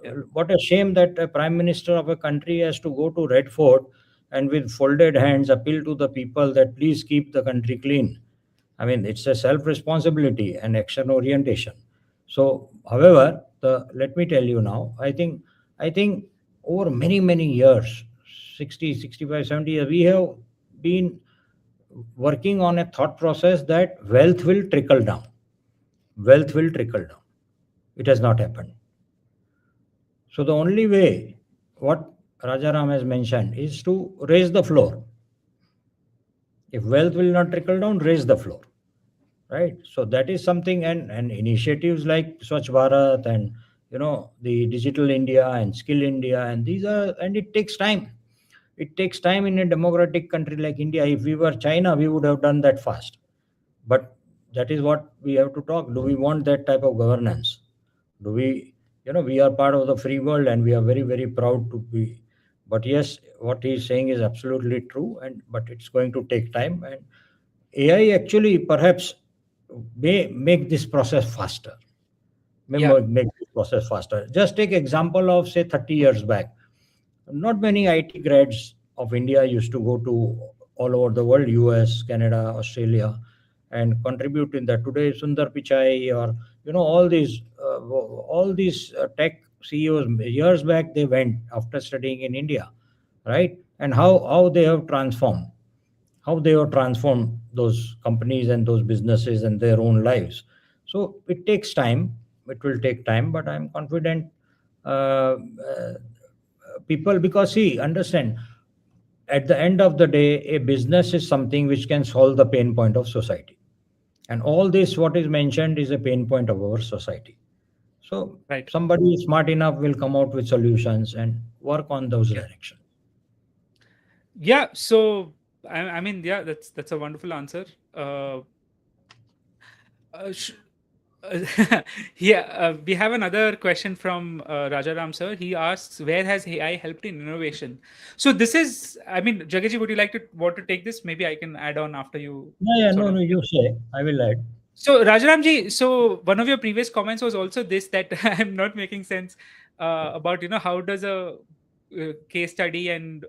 Yeah. What a shame that a prime minister of a country has to go to Red Fort and with folded hands appeal to the people that please keep the country clean. I mean, it's a self responsibility and action orientation. So, however, let me tell you now, I think over many, many years, 60, 65, 70 years, we have been working on a thought process that wealth will trickle down. Wealth will trickle down. It has not happened. So the only way, what Rajaram has mentioned, is to raise the floor. If wealth will not trickle down, raise the floor. Right? So that is something, and initiatives like Swachh Bharat and the Digital India and Skill India, and these are, and it takes time. It takes time in a democratic country like India. If we were China, we would have done that fast. But that is what we have to talk. Do we want that type of governance? Do we, we are part of the free world and we are very, very proud to be. But yes, what he's saying is absolutely true, and but it's going to take time. And AI actually perhaps may make this process faster. May Yeah. make this process faster. Just take example of say 30 years back. Not many IT grads of India used to go to all over the world, US, Canada, Australia, and contribute in that. Today, Sundar Pichai or all these tech CEOs years back they went after studying in India, right? And how they have transformed, those companies and those businesses and their own lives. So it takes time. It will take time, but I'm confident. Uh, uh, People, because see, understand, at the end of the day a business is something which can solve the pain point of society, and all this what is mentioned is a pain point of our society. So Right. somebody smart enough will come out with solutions and work on those Yeah. directions. Yeah. So I mean, yeah, that's a wonderful answer. Uh, uh, sh- yeah, we have another question from Rajaram sir. He asks, "Where has AI helped in innovation?" So this is, I mean, Jagaji, would you like to want to take this? Maybe I can add on after you Yeah, yeah, sort no, of. no, you say, I will add. So Rajaramji, so one of your previous comments was also this that I'm not making sense about how does a case study and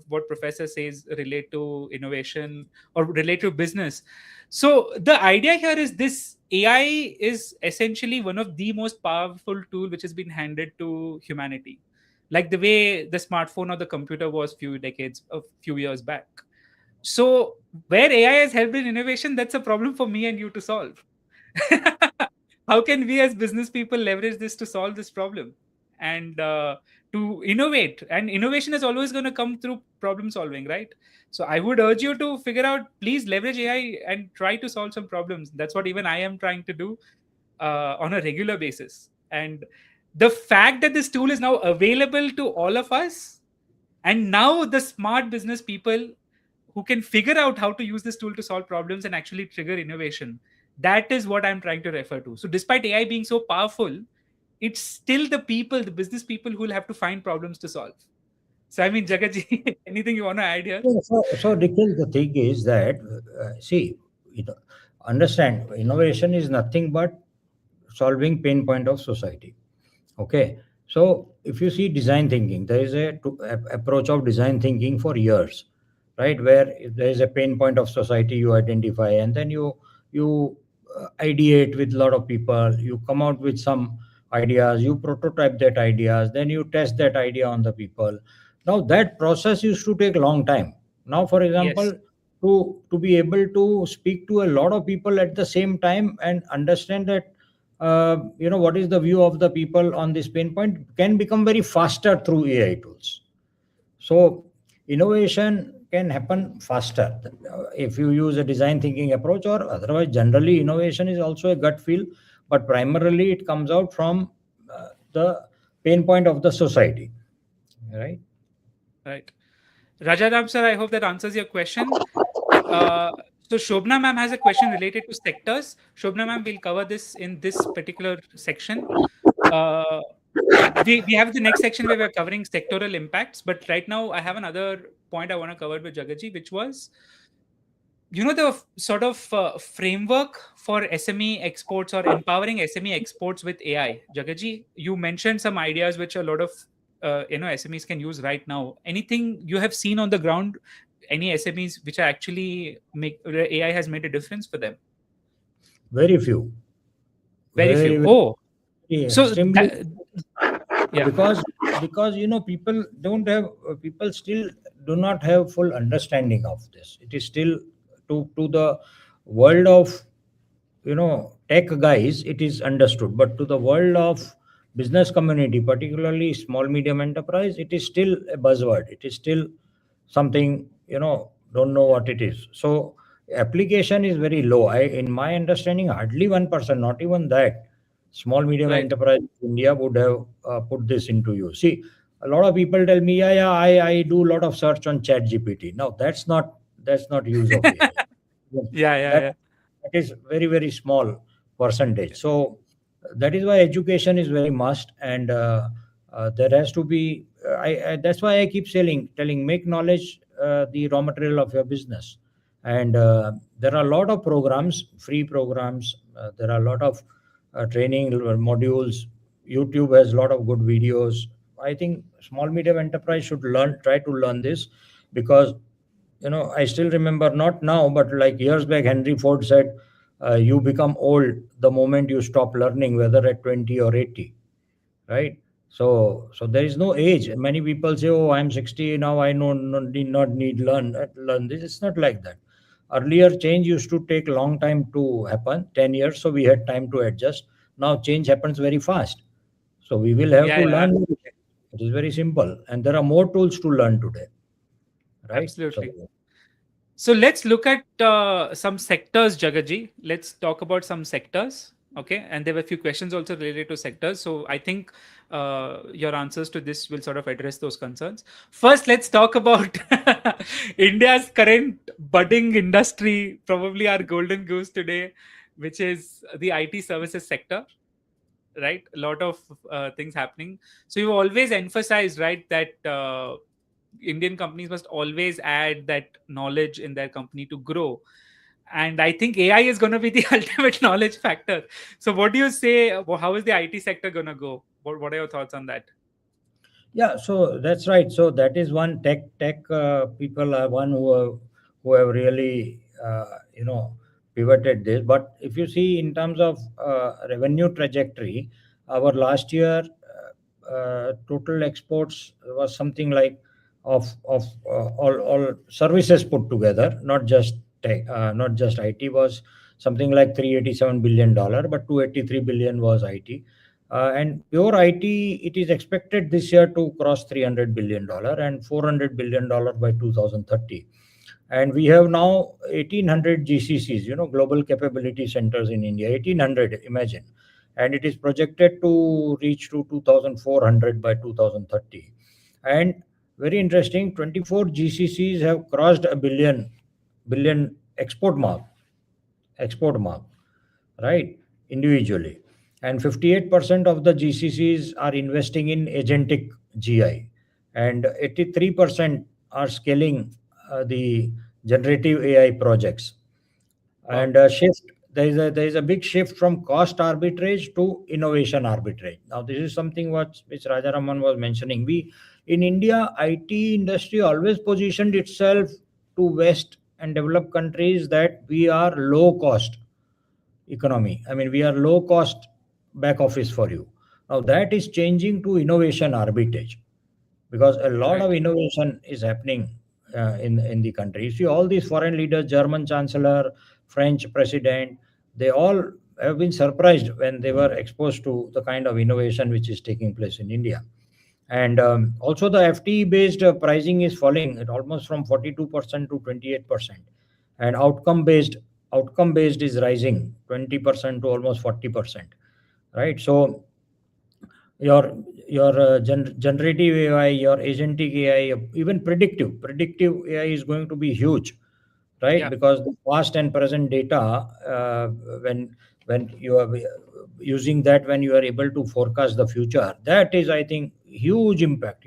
what professor says relate to innovation or relate to business. So the idea here is this: AI is essentially one of the most powerful tool which has been handed to humanity, like the way the smartphone or the computer was a few years back. So where AI has helped in innovation, that's a problem for me and you to solve. How can we as business people leverage this to solve this problem and to innovate? And innovation is always going to come through problem solving, right? So I would urge you to figure out, please leverage AI and try to solve some problems. That's what even I am trying to do on a regular basis. And the fact that this tool is now available to all of us, and now the smart business people who can figure out how to use this tool to solve problems and actually trigger innovation, that is what I'm trying to refer to. So despite AI being so powerful, it's still the people, the business people, who will have to find problems to solve. So I mean, Jagaji, anything you want to add here? Yeah, so Nikhil, the thing is that, see, you know, understand, innovation is nothing but solving pain point of society. Okay, so if you see design thinking, there is approach of design thinking for years, right? Where if there is a pain point of society, you identify, and then you ideate with a lot of people. You come out with some ideas, you prototype that ideas, then you test that idea on the people. Now that process used to take a long time. Now, for Yes. example, to be able to speak to a lot of people at the same time and understand that what is the view of the people on this pain point can become very faster through AI tools. So innovation can happen faster if you use a design thinking approach, or otherwise generally innovation is also a gut feel, but primarily it comes out from the pain point of the society, right? Right. Rajaram sir, I hope that answers your question. Uh, so Shobna ma'am has a question related to sectors. Shobna ma'am will cover this in this particular section. Uh, we have the next section where we're covering sectoral impacts, but right now I have another point I want to cover with Jagaji, which was, the sort of framework for SME exports or empowering SME exports with AI. Jagaji, you mentioned some ideas which a lot of SMEs can use right now? Anything you have seen on the ground? Any SMEs which are actually make where AI has made a difference for them? Very few, Very few. very, Oh, very so extremely, that, yeah, because people don't have people still do not have full understanding of this. It is still to the world of tech guys, it is understood, but to the world of business community, particularly small medium enterprise, it is still a buzzword. It is still something, don't know what it is. So application is very low. In my understanding, hardly 1%, not even that, small medium right. enterprise in India would have put this into use. See, a lot of people tell me, yeah, I do a lot of search on chat GPT. Now that's not use of AI. Yeah, yeah, that yeah. that is very, very small percentage. So that is why education is very must. And there has to be that's why I keep telling, make knowledge the raw material of your business. And there are a lot of programs, free programs. There are a lot of training modules. YouTube has a lot of good videos. I think small medium enterprise should try to learn this, because I still remember, not now, but like years back, Henry Ford said, you become old the moment you stop learning, whether at 20 or 80, right? So there is no age. Many people say, oh, I'm 60 now, I know need not need learn this. It's not like that. Earlier, change used to take long time to happen, 10 years, so we had time to adjust. Now change happens very fast, so we will have Yeah, to yeah, learn. absolutely. It is very simple, and there are more tools to learn today, right? So Absolutely. So let's look at some sectors, Jagaji. Let's talk about some sectors. Okay. And there were a few questions also related to sectors. So I think your answers to this will sort of address those concerns. First, let's talk about India's current budding industry, probably our golden goose today, which is the IT services sector, right? A lot of things happening. So you've always emphasized, right, that Indian companies must always add that knowledge in their company to grow. And I think AI is going to be the ultimate knowledge factor. So, what do you say? How is the IT sector going to go? What are your thoughts on that? yeah, so that's right. So that is one tech people are one who have really pivoted this. But if you see in terms of revenue trajectory, our last year total exports was something like of all services put together, not just tech, not just IT, was something like $387 billion, but 283 billion was IT. And pure IT, it is expected this year to cross $300 billion and $400 billion by 2030. And we have now 1,800 GCCs, Global Capability Centers in India, 1,800, imagine. And it is projected to reach to 2,400 by 2030. And very interesting, 24 GCCs have crossed a billion export mark, right, individually. And 58% of the GCCs are investing in agentic GI, and 83% are scaling the generative AI projects. Wow. And there is a big shift from cost arbitrage to innovation arbitrage. Now this is something which Rajaraman was mentioning. We in India, IT industry always positioned itself to West and developed countries that we are low cost economy. I mean, we are low cost back office for you. Now that is changing to innovation arbitrage, because a lot Right. of innovation is happening in the country. You see, all these foreign leaders, German Chancellor, French President, they all have been surprised when they were exposed to the kind of innovation which is taking place in India. And also the FTE based pricing is falling at almost from 42% to 28%, and outcome based is rising 20% to almost 40%, right? So your generative AI, your agentic AI, even predictive AI is going to be huge, right? Yeah. Because the past and present data, uh, when when you are using that, when you are able to forecast the future, that is, I think, huge impact,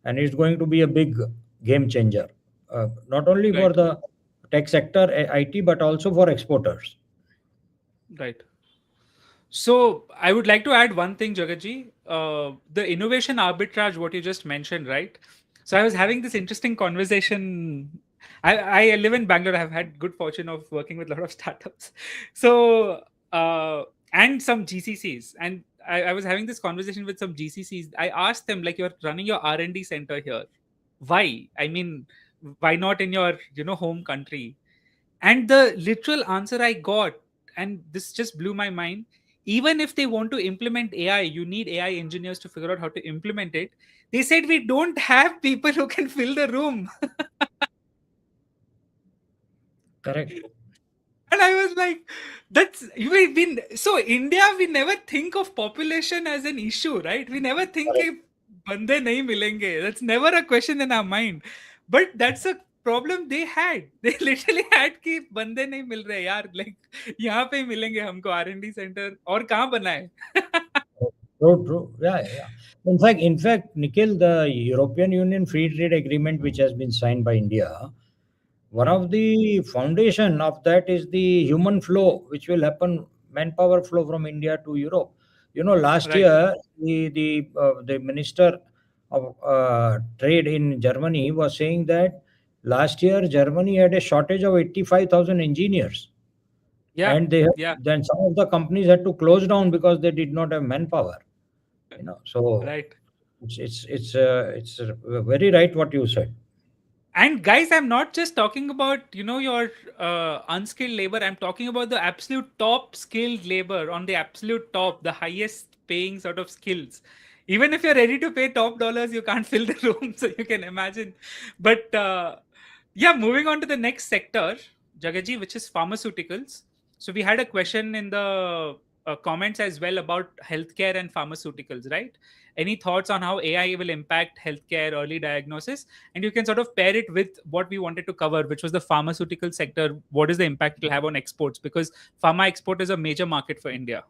and it's going to be a big game changer, not only for Right. the tech sector, IT, but also for exporters. Right. So I would like to add one thing, Jagaji. The innovation arbitrage, what you just mentioned, right? So I was having this interesting conversation. I live in Bangalore. I've had good fortune of working with a lot of startups. So and some GCCs. And I was having this conversation with some GCCs. I asked them, like, you're running your R&D center here. Why? I mean, why not in your home country? And the literal answer I got, and this just blew my mind, even if they want to implement AI, you need AI engineers to figure out how to implement it. They said we don't have people who can fill the room. Correct. And I was like, that's we've been so India, we never think of population as an issue, right? We never think Correct. कि बंदे नहीं मिलेंगे. That's never a question in our mind. But that's a problem they had. They literally had कि बंदे नहीं मिल रहे यार. Like यहाँ पे ही मिलेंगे हमको R&D center और कहाँ बना है? True, true. Yeah, yeah. In fact, Nikhil, the European Union Free Trade Agreement, which has been signed by India, one of the foundation of that is the human flow, which will happen, manpower flow from India to Europe. Last Right. year, the minister of trade in Germany was saying that last year Germany had a shortage of 85,000 engineers, Yeah. and Yeah. then some of the companies had to close down because they did not have manpower. So Right. it's very right what you said. And guys, I'm not just talking about your unskilled labor. I'm talking about the absolute top skilled labor on the absolute top, the highest paying sort of skills. Even if you're ready to pay top dollars, you can't fill the room. So you can imagine. But yeah, moving on to the next sector, Jagaji, which is pharmaceuticals. So we had a question in the comments as well about healthcare and pharmaceuticals, right? Any thoughts on how AI will impact healthcare, early diagnosis? And you can sort of pair it with what we wanted to cover, which was the pharmaceutical sector. What is the impact it will have on exports? Because pharma export is a major market for India.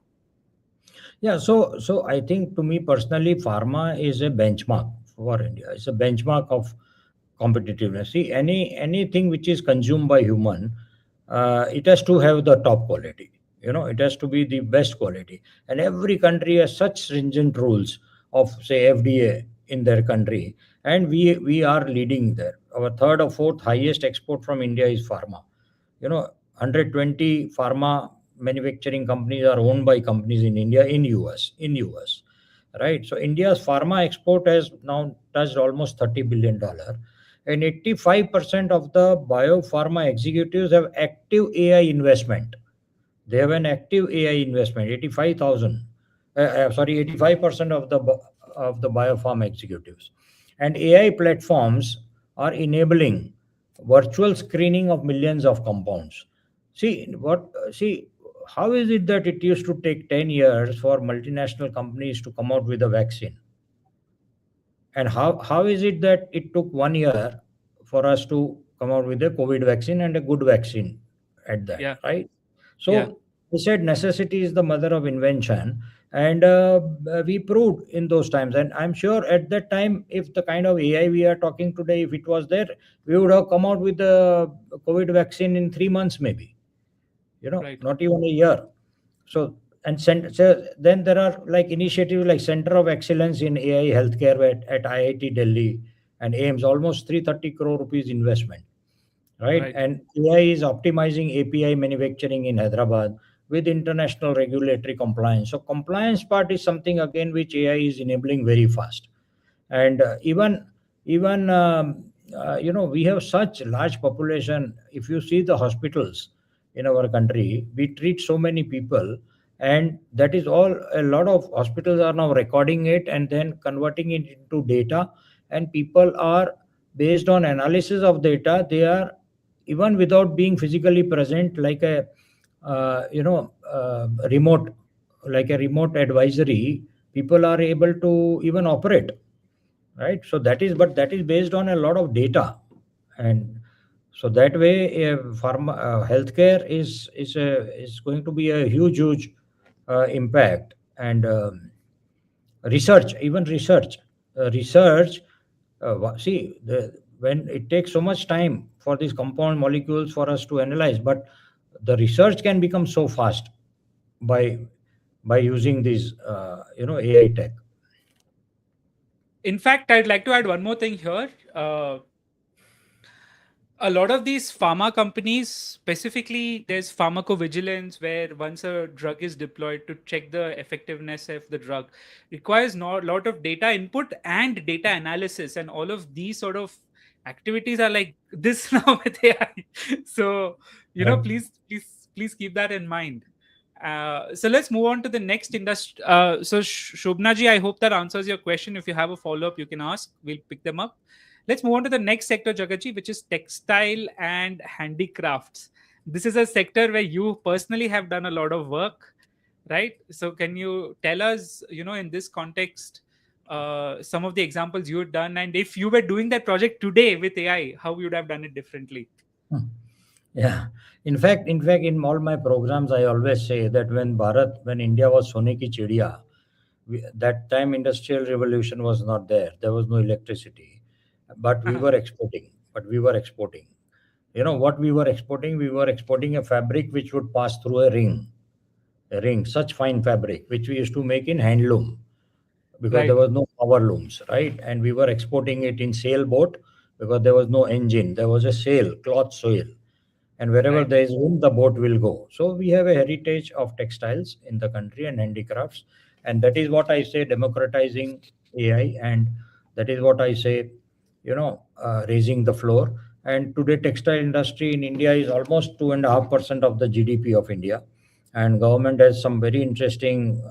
Yeah, so I think to me personally, pharma is a benchmark for India. It's a benchmark of competitiveness. See, anything which is consumed by human, it has to have the top quality. It has to be the best quality. And every country has such stringent rules of say FDA in their country, and we are leading there. Our third or fourth highest export from India is pharma. 120 pharma manufacturing companies are owned by companies in India, in US, right? So India's pharma export has now touched almost $30 billion, and 85% of the biopharma executives have active AI investment. They have an active AI investment. 85,000, sorry, 85% of the biopharm executives, and AI platforms are enabling virtual screening of millions of compounds. See, how is it that it used to take 10 years for multinational companies to come out with a vaccine? And how is it that it took 1 year for us to come out with a COVID vaccine and a good vaccine at that, Yeah. right? Yeah. So we said necessity is the mother of invention, and we proved in those times. And I'm sure at that time, if the kind of AI we are talking today, if it was there, we would have come out with the COVID vaccine in 3 months, maybe. Right. Not even a year. So then there are like initiatives like Center of Excellence in AI Healthcare at IIT Delhi and AIMS, almost 330 crore rupees investment, right? Right. And AI is optimizing API manufacturing in Hyderabad with international regulatory compliance. So compliance part is something again which AI is enabling very fast. And even we have such large population. If you see the hospitals in our country, we treat so many people, and that is all. A lot of hospitals are now recording it and then converting it into data, and people are, based on analysis of data, they are, even without being physically present, like a remote, like a remote advisory, people are able to even operate, right? So that is based on a lot of data. And so that way, healthcare is going to be a huge impact. And research, even research, see, when it takes so much time for these compound molecules for us to analyze, but the research can become so fast by by using these AI tech. In fact, I'd like to add one more thing here. A lot of these pharma companies, specifically, there's pharmacovigilance, where once a drug is deployed, to check the effectiveness of the drug requires a lot of data input and data analysis, and all of these sort of activities are like this now with AI. So, Right. please keep that in mind. So let's move on to the next industry. So Shobna ji, I hope that answers your question. If you have a follow up, you can ask. We'll pick them up. Let's move on to the next sector, Jagatji, which is textile and handicrafts. This is a sector where you personally have done a lot of work, right? So can you tell us, in this context, some of the examples you've done, and if you were doing that project today with AI, how you would have done it differently? Hmm. Yeah. In fact, in all my programs, I always say that when India was Sone ki chidiya, that time industrial revolution was not there. There was no electricity, but we were exporting. But we were exporting. You know what we were exporting? We were exporting a fabric which would pass through a ring, such fine fabric, which we used to make in handloom because there Right, was no power looms, right? And we were exporting it in sailboat because there was no engine. There was a sail, cloth sail, and wherever right, there is wind, the boat will go. So we have a heritage of textiles in the country and handicrafts, and that is what I say democratizing AI, and that is what I say, raising the floor. And today, textile industry in India is almost 2.5% of the GDP of India, and government has some very interesting,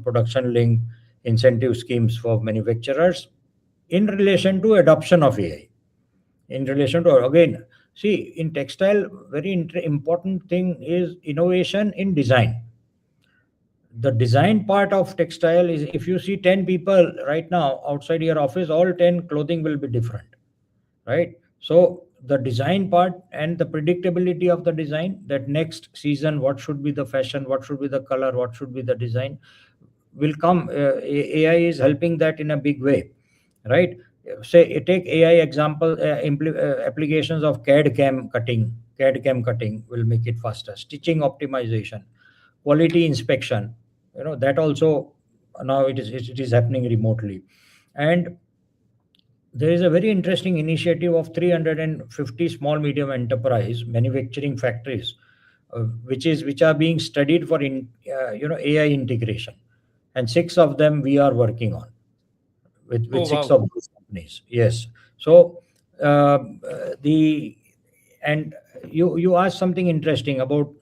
production link incentive schemes for manufacturers in relation to adoption of AI, in relation to, again, see, in textile, very important thing is innovation in design. The design part of textile is, if you see 10 people right now outside your office, all 10 clothing will be different, right? So the design part and the predictability of the design, that next season what should be the fashion, what should be the color, what should be the design, will come. AI is helping that in a big way, right? Say take AI example, applications of CAD cam cutting will make it faster, stitching optimization, quality inspection, that also now it is happening remotely. And there is a very interesting initiative of 350 small medium enterprise manufacturing factories, which are being studied for AI integration, and six of them we are working on with oh six wow. of those companies. Yes. So the and you asked something interesting about,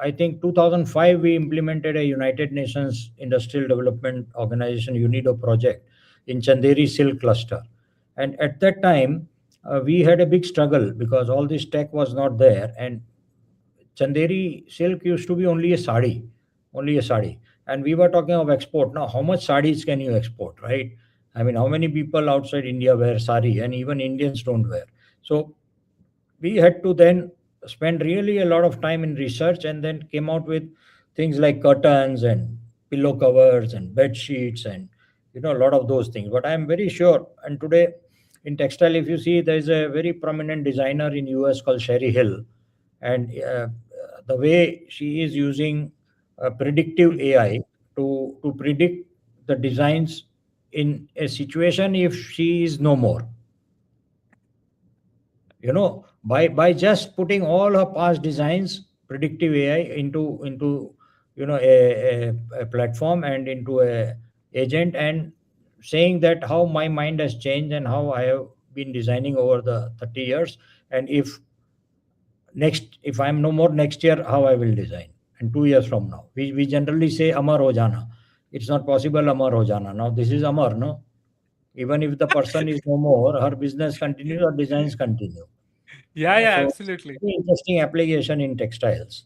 I think 2005 we implemented a United Nations Industrial Development Organization UNIDO project in Chanderi silk cluster, and at that time we had a big struggle because all this tech was not there, and Chanderi silk used to be only a sari. And we were talking of export. Now, how much saris can you export, right? I mean, how many people outside India wear sari, and even Indians don't wear. So we had to then spend really a lot of time in research, and then came out with things like curtains and pillow covers and bed sheets, and a lot of those things. But I'm very sure, and today in textile, if you see, there is a very prominent designer in US called Sherry Hill, and the way she is using predictive AI to predict the designs in a situation if she is no more, by just putting all her past designs, predictive AI, into a platform and into a agent, and saying that how my mind has changed and how I have been designing over the 30 years, and if I'm no more next year, how I will design, and 2 years from now, we generally say amar ho jana. It's not possible amar ho jana. Now this is amar, no? Even if the person is no more, her business continues, her designs continue. Yeah, yeah, So absolutely. very interesting application in textiles.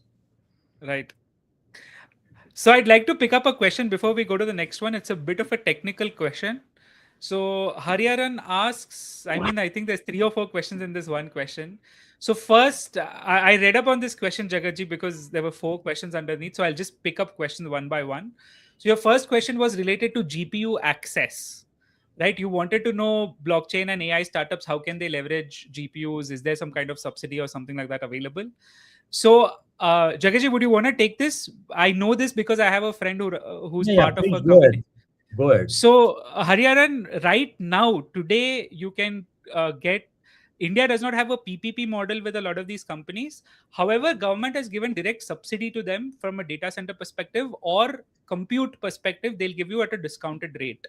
Right. So I'd like to pick up a question before we go to the next one. It's a bit of a technical question. So Hariharan asks, I mean, I think there's three or four questions in this one question. So first, I read up on this question, Jagatji, because there were four questions underneath. So I'll just pick up questions one by one. So your first question was related to GPU access, right? You wanted to know blockchain and AI startups, how can they leverage GPUs? Is there some kind of subsidy or something like that available? So Jagaji, would you want to take this? I know this because I have a friend who's Yeah, part of please a go company. ahead. Go ahead. So, Hariyaran, right now, today, you can get. India does not have a PPP model with a lot of these companies. However, government has given direct subsidy to them from a data center perspective or compute perspective. They'll give you at a discounted rate.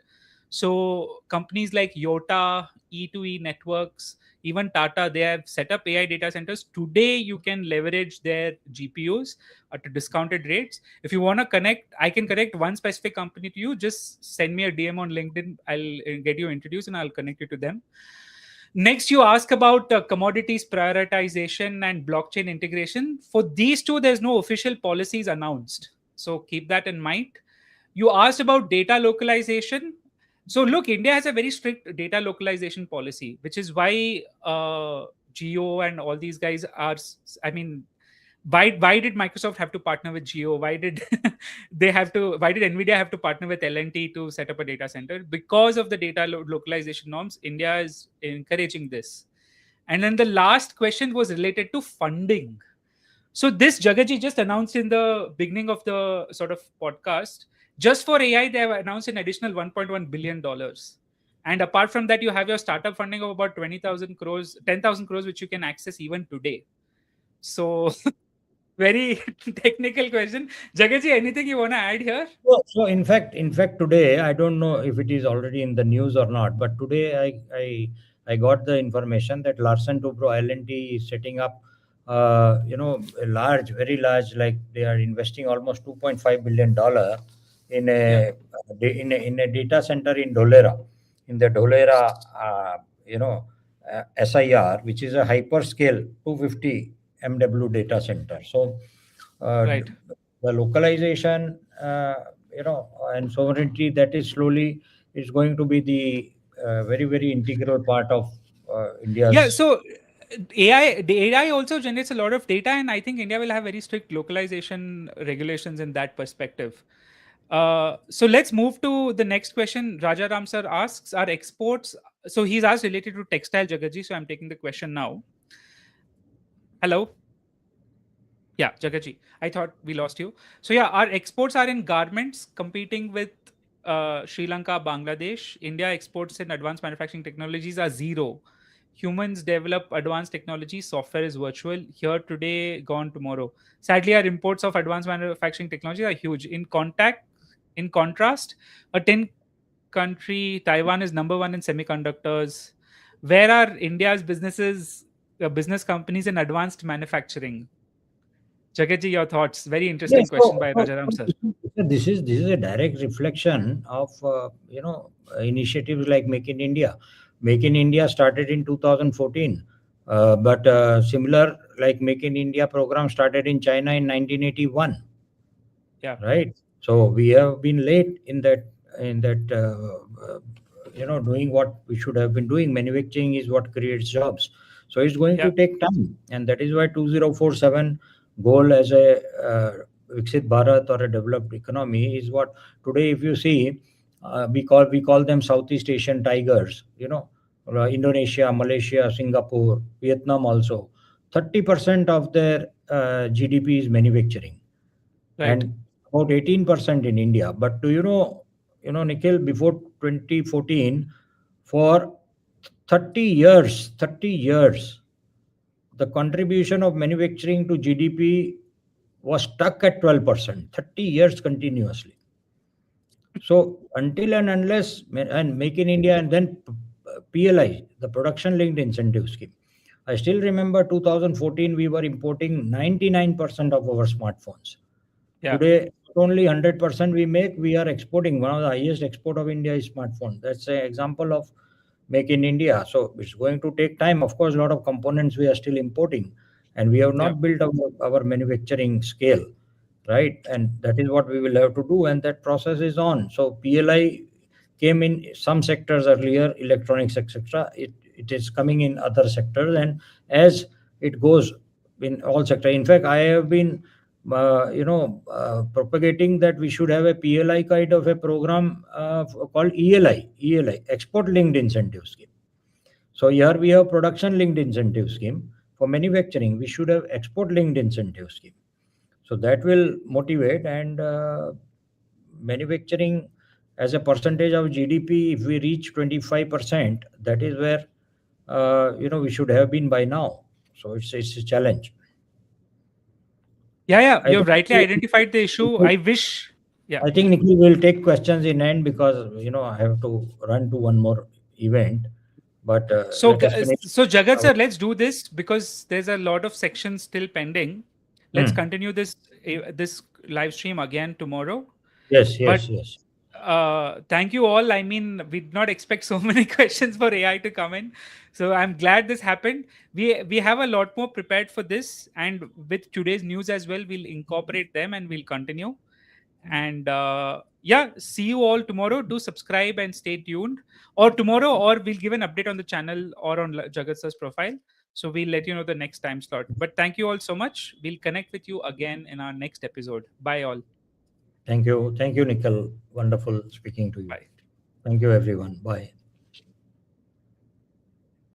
So companies like Yota, E2E Networks, even Tata, they have set up AI data centers. Today, you can leverage their GPUs at a discounted rates. If you want to connect, I can connect one specific company to you. Just send me a DM on LinkedIn. I'll get you introduced and I'll connect you to them. Next, you ask about commodities prioritization and blockchain integration. For these two, there's no official policies announced. So keep that in mind. You asked about data localization. So look, India has a very strict data localization policy, which is why Geo and all these guys are. I mean, why did Microsoft have to partner with Geo? Why did they have to? Why did Nvidia have to partner with L&T to set up a data center? Because of the data localization norms, India is encouraging this. And then the last question was related to funding. So this Jagaji just announced in the beginning of the sort of podcast, just for AI, they have announced an additional $1.1 billion. And apart from that, you have your startup funding of about 20,000 crores, 10,000 crores, which you can access even today. So very technical question. Jagaji, anything you want to add here? So in fact, today I don't know if it is already in the news or not, but today I got the information that Larsen Toubro L&T is setting up, a large, very large, like they are investing almost $2.5 billion in Yeah, a data center in Dholera, in the Dholera, SIR, which is a hyperscale 250 MW data center. So right. the localization, and sovereignty, that is slowly is going to be the very, very integral part of Yeah, India's. so the AI also generates a lot of data, and I think India will have very strict localization regulations in that perspective. So let's move to the next question. Raja Ram sir asks, are exports? So he's asked related to textile, Jagaji. So I'm taking the question now. Hello. Yeah, Jagaji. I thought we lost you. So yeah, our exports are in garments competing with Sri Lanka, Bangladesh. India exports in advanced manufacturing technologies are zero. Humans develop advanced technology. Software is virtual. Here today, gone tomorrow. Sadly, our imports of advanced manufacturing technology are huge. In contrast, a 10 country Taiwan is number one in semiconductors. Where are India's business companies in advanced manufacturing? Jagaji, your thoughts. Very interesting Yes, question by Rajaram sir. this is a direct reflection of initiatives like Make in India. Make in India started in 2014, but similar like Make in India program started in China in 1981, Yeah, right? So we have been late in that doing what we should have been doing. Manufacturing is what creates jobs, so it's going yeah, to take time, and that is why 2047 goal as a Viksit Bharat or a developed economy is what today, if you see, we call them Southeast Asian tigers, Indonesia, Malaysia, Singapore, Vietnam also. 30% of their GDP is manufacturing, right. and about 18% in India. But do Nikhil, before 2014, for 30 years, the contribution of manufacturing to GDP was stuck at 12%, 30 years continuously. So until and unless, and Make in India, and then PLI, the production linked incentive scheme. I still remember 2014, we were importing 99% of our smartphones. Yeah, Today, not only 100% we make, we are exporting. One of the highest export of India is smartphone. That's an example of Make in India. So it's going to take time. Of course, a lot of components we are still importing, and we have yeah, not built our manufacturing scale, right? And that is what we will have to do, and that process is on. So PLI came in some sectors earlier, electronics, etc. It is coming in other sectors, and as it goes in all sectors. In fact, I have been propagating that we should have a PLI kind of a program called ELI, Export Linked Incentive Scheme. So here we have production linked incentive scheme. For manufacturing, we should have export linked incentive scheme. So that will motivate, and manufacturing as a percentage of GDP, if we reach 25%, that is where we should have been by now. So it's a challenge. Yeah, yeah, I you've think rightly identified the issue. I wish. Yeah. I think Nikhil will take questions in end, because I have to run to one more event. But let us finish So Jagat our. sir, let's do this because there's a lot of sections still pending. Let's Hmm. continue this live stream again tomorrow. Yes, But yes, yes. thank you all. I mean, we did not expect so many questions for AI to come in, so I'm glad this happened. We have a lot more prepared for this, and with today's news as well, we'll incorporate them and we'll continue. And yeah, see you all tomorrow. Do subscribe and stay tuned. Or tomorrow, or we'll give an update on the channel or on Jagat sir's profile. So we'll let you know the next time slot. But thank you all so much. We'll connect with you again in our next episode. Bye all. Thank you, Nikhil. Wonderful speaking to you. Bye. Thank you, everyone. Bye.